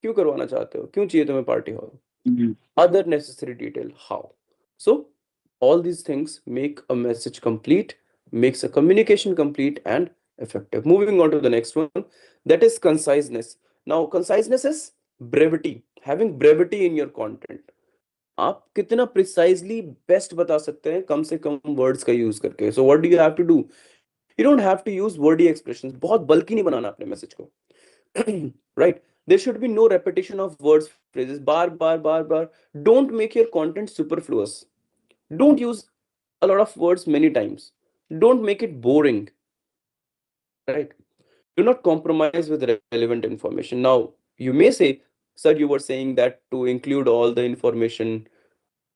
क्यों करवाना चाहते हो, क्यों चाहिए तुम्हें party hall. Other necessary detail, how. So all these things make a message complete, makes a communication complete and effective. Moving on to the next one, that is conciseness. Now conciseness is brevity, having brevity in your content. आप कितना precisely best बता सकते हैं कम से कम words का use करके. So what do you have to do? You don't have to use wordy expressions. बहुत bulky नहीं बनाना अपने message को. Right, there should be no repetition of words, phrases, bar. Don't make your content superfluous. Don't use a lot of words many times. Don't make it boring. Right, do not compromise with relevant information. Now you may say, sir, you were saying that to include all the information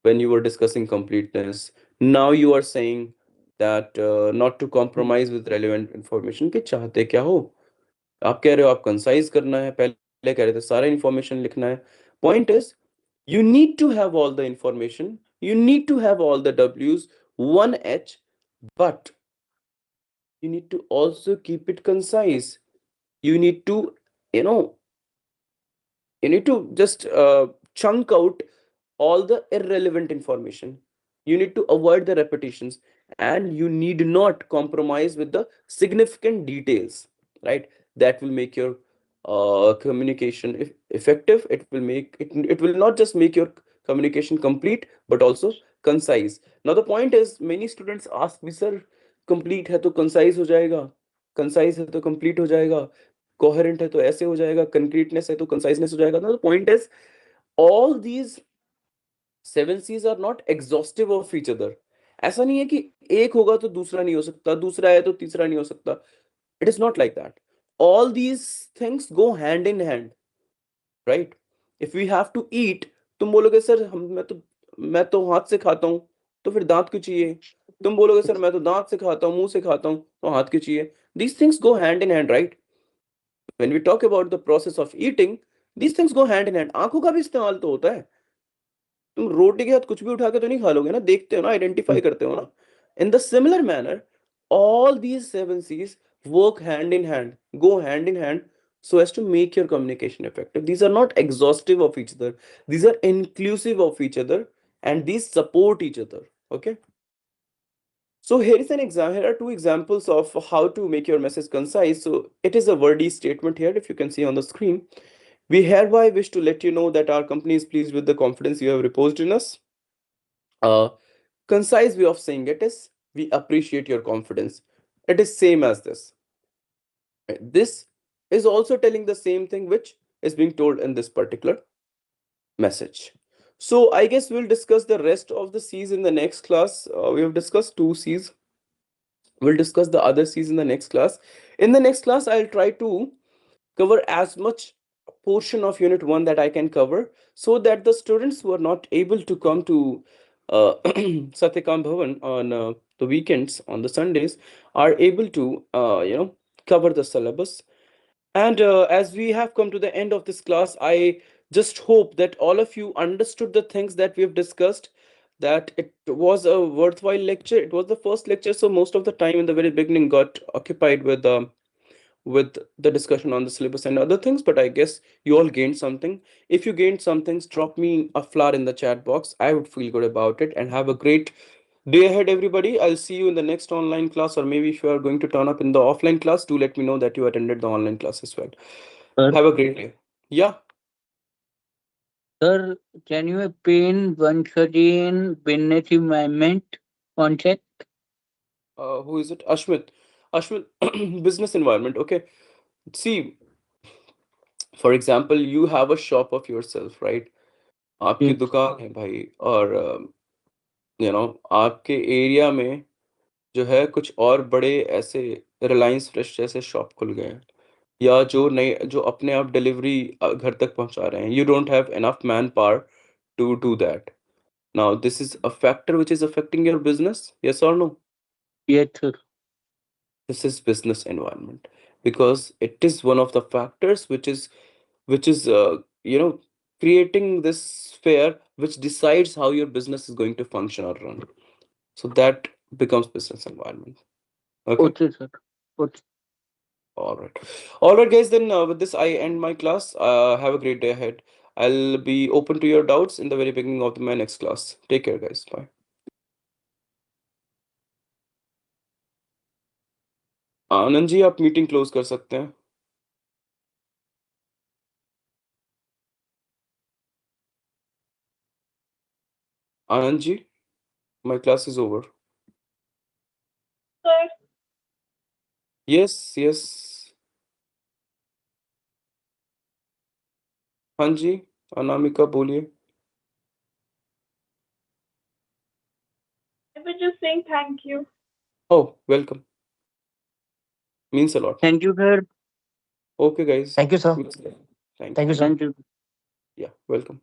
when you were discussing completeness. Now you are saying that not to compromise with relevant information. कि चाहते क्या हो? आप कह रहे हो आप concise करना है, पहले कह रहे थे सारा इंफॉर्मेशन लिखना है. Point is you need to have all the information, you need to have all the W's, one H, but you need to also keep it concise. You need to, you know, you need to just chunk out all the irrelevant information. You need to avoid the repetitions, and you need not compromise with the significant details, right? That will make your communication effective. It will make it will not just make your communication complete but also concise. Now the point is, many students ask me, sir, complete है तो concise हो जाएगा, concise है तो complete हो जाएगा, coherent है तो ऐसे हो जाएगा, concreteness है तो conciseness हो जाएगा. Now the point is, all these seven Cs are not exhaustive of each other. ऐसा नहीं है कि एक होगा तो दूसरा नहीं हो सकता, दूसरा है तो तीसरा नहीं हो सकता. It is not like that. All these things go hand in hand, right? If we have to eat, तुम बोलोगे सर हम मैं तो हाथ से खाता हूँ, तो फिर दांत क्यों चाहिए? तुम बोलोगे सर मैं तो दांत से खाता हूँ, मुंह से खाता हूँ, तो हाथ क्यों चाहिए? These things go hand in hand, right? When we talk about the process of eating, these things go hand in hand. आंखों का भी इस्तेमाल तो होता है. तुम रोटी के साथ कुछ भी उठा के तो नहीं खा लोगे ना, देखते हो ना, आइडेंटिफाई करते हो ना. In the similar manner, all these seven C's work hand in hand, go hand in hand, so as to make your communication effective. These are not exhaustive of each other, these are inclusive of each other, and these support each other. Okay, so here are two examples of how to make your message concise. So it is a wordy statement here, if you can see on the screen. We hereby wish to let you know that our company is pleased with the confidence you have reposed in us. Concise way of saying it is, we appreciate your confidence. It is same as this. This is also telling the same thing which is being told in this particular message. So I guess we'll discuss the rest of the C's in the next class. We have discussed two C's. We'll discuss the other C's in the next class. In the next class, I'll try to cover as much portion of unit 1 that I can cover, so that the students who are not able to come to Satyakam Bhavan on the weekends, on the Sundays, are able to cover the syllabus. And as we have come to the end of this class, I just hope that all of you understood the things that we have discussed, that it was a worthwhile lecture. It was the first lecture, so most of the time in the very beginning got occupied with the discussion on the syllabus and other things, but I guess you all gained something. If you gained something, drop me a flower in the chat box. I would feel good about it. And have a great day ahead, everybody. I'll see you in the next online class, or maybe if you are going to turn up in the offline class, do let me know that you attended the online class as well. Sir, Have a great day. Yeah. sir, can you explain once again business environment concept? Who is it? Ashmit. Ashmit, business environment. Okay. See, for example, you have a shop of yourself, right? आपकी Yes, दुकान है भाई, और आपके area में जो है कुछ और बड़े ऐसे रिलायंस फ्रेश जैसे शॉप खुल गए हैं, या जो नए जो अपने आप डिलीवरी घर तक पहुंचा रहे हैं. You don't have enough man power to do that. Now this is a factor which is affecting your business, yes or no? yes, sir. This is business environment, because it is one of the factors which is creating this sphere which decides how your business is going to function or run. So that becomes business environment. Okay. Okay, sir. Okay. All right. All right, guys. Then with this, I end my class. Have a great day ahead. I'll be open to your doubts in the very beginning of my next class. Take care, guys. Bye. Anand ji, आप meeting close कर सकते हैं. Anand ji, my class is over. Sir, Yes, yes. हाँ जी, अनामिका बोलिए. I was just saying thank you. Oh, welcome. Means a lot. Thank you, sir. Okay, guys. Thank you, sir. Thank you. Thank you, sir. Thank you. Yeah, welcome.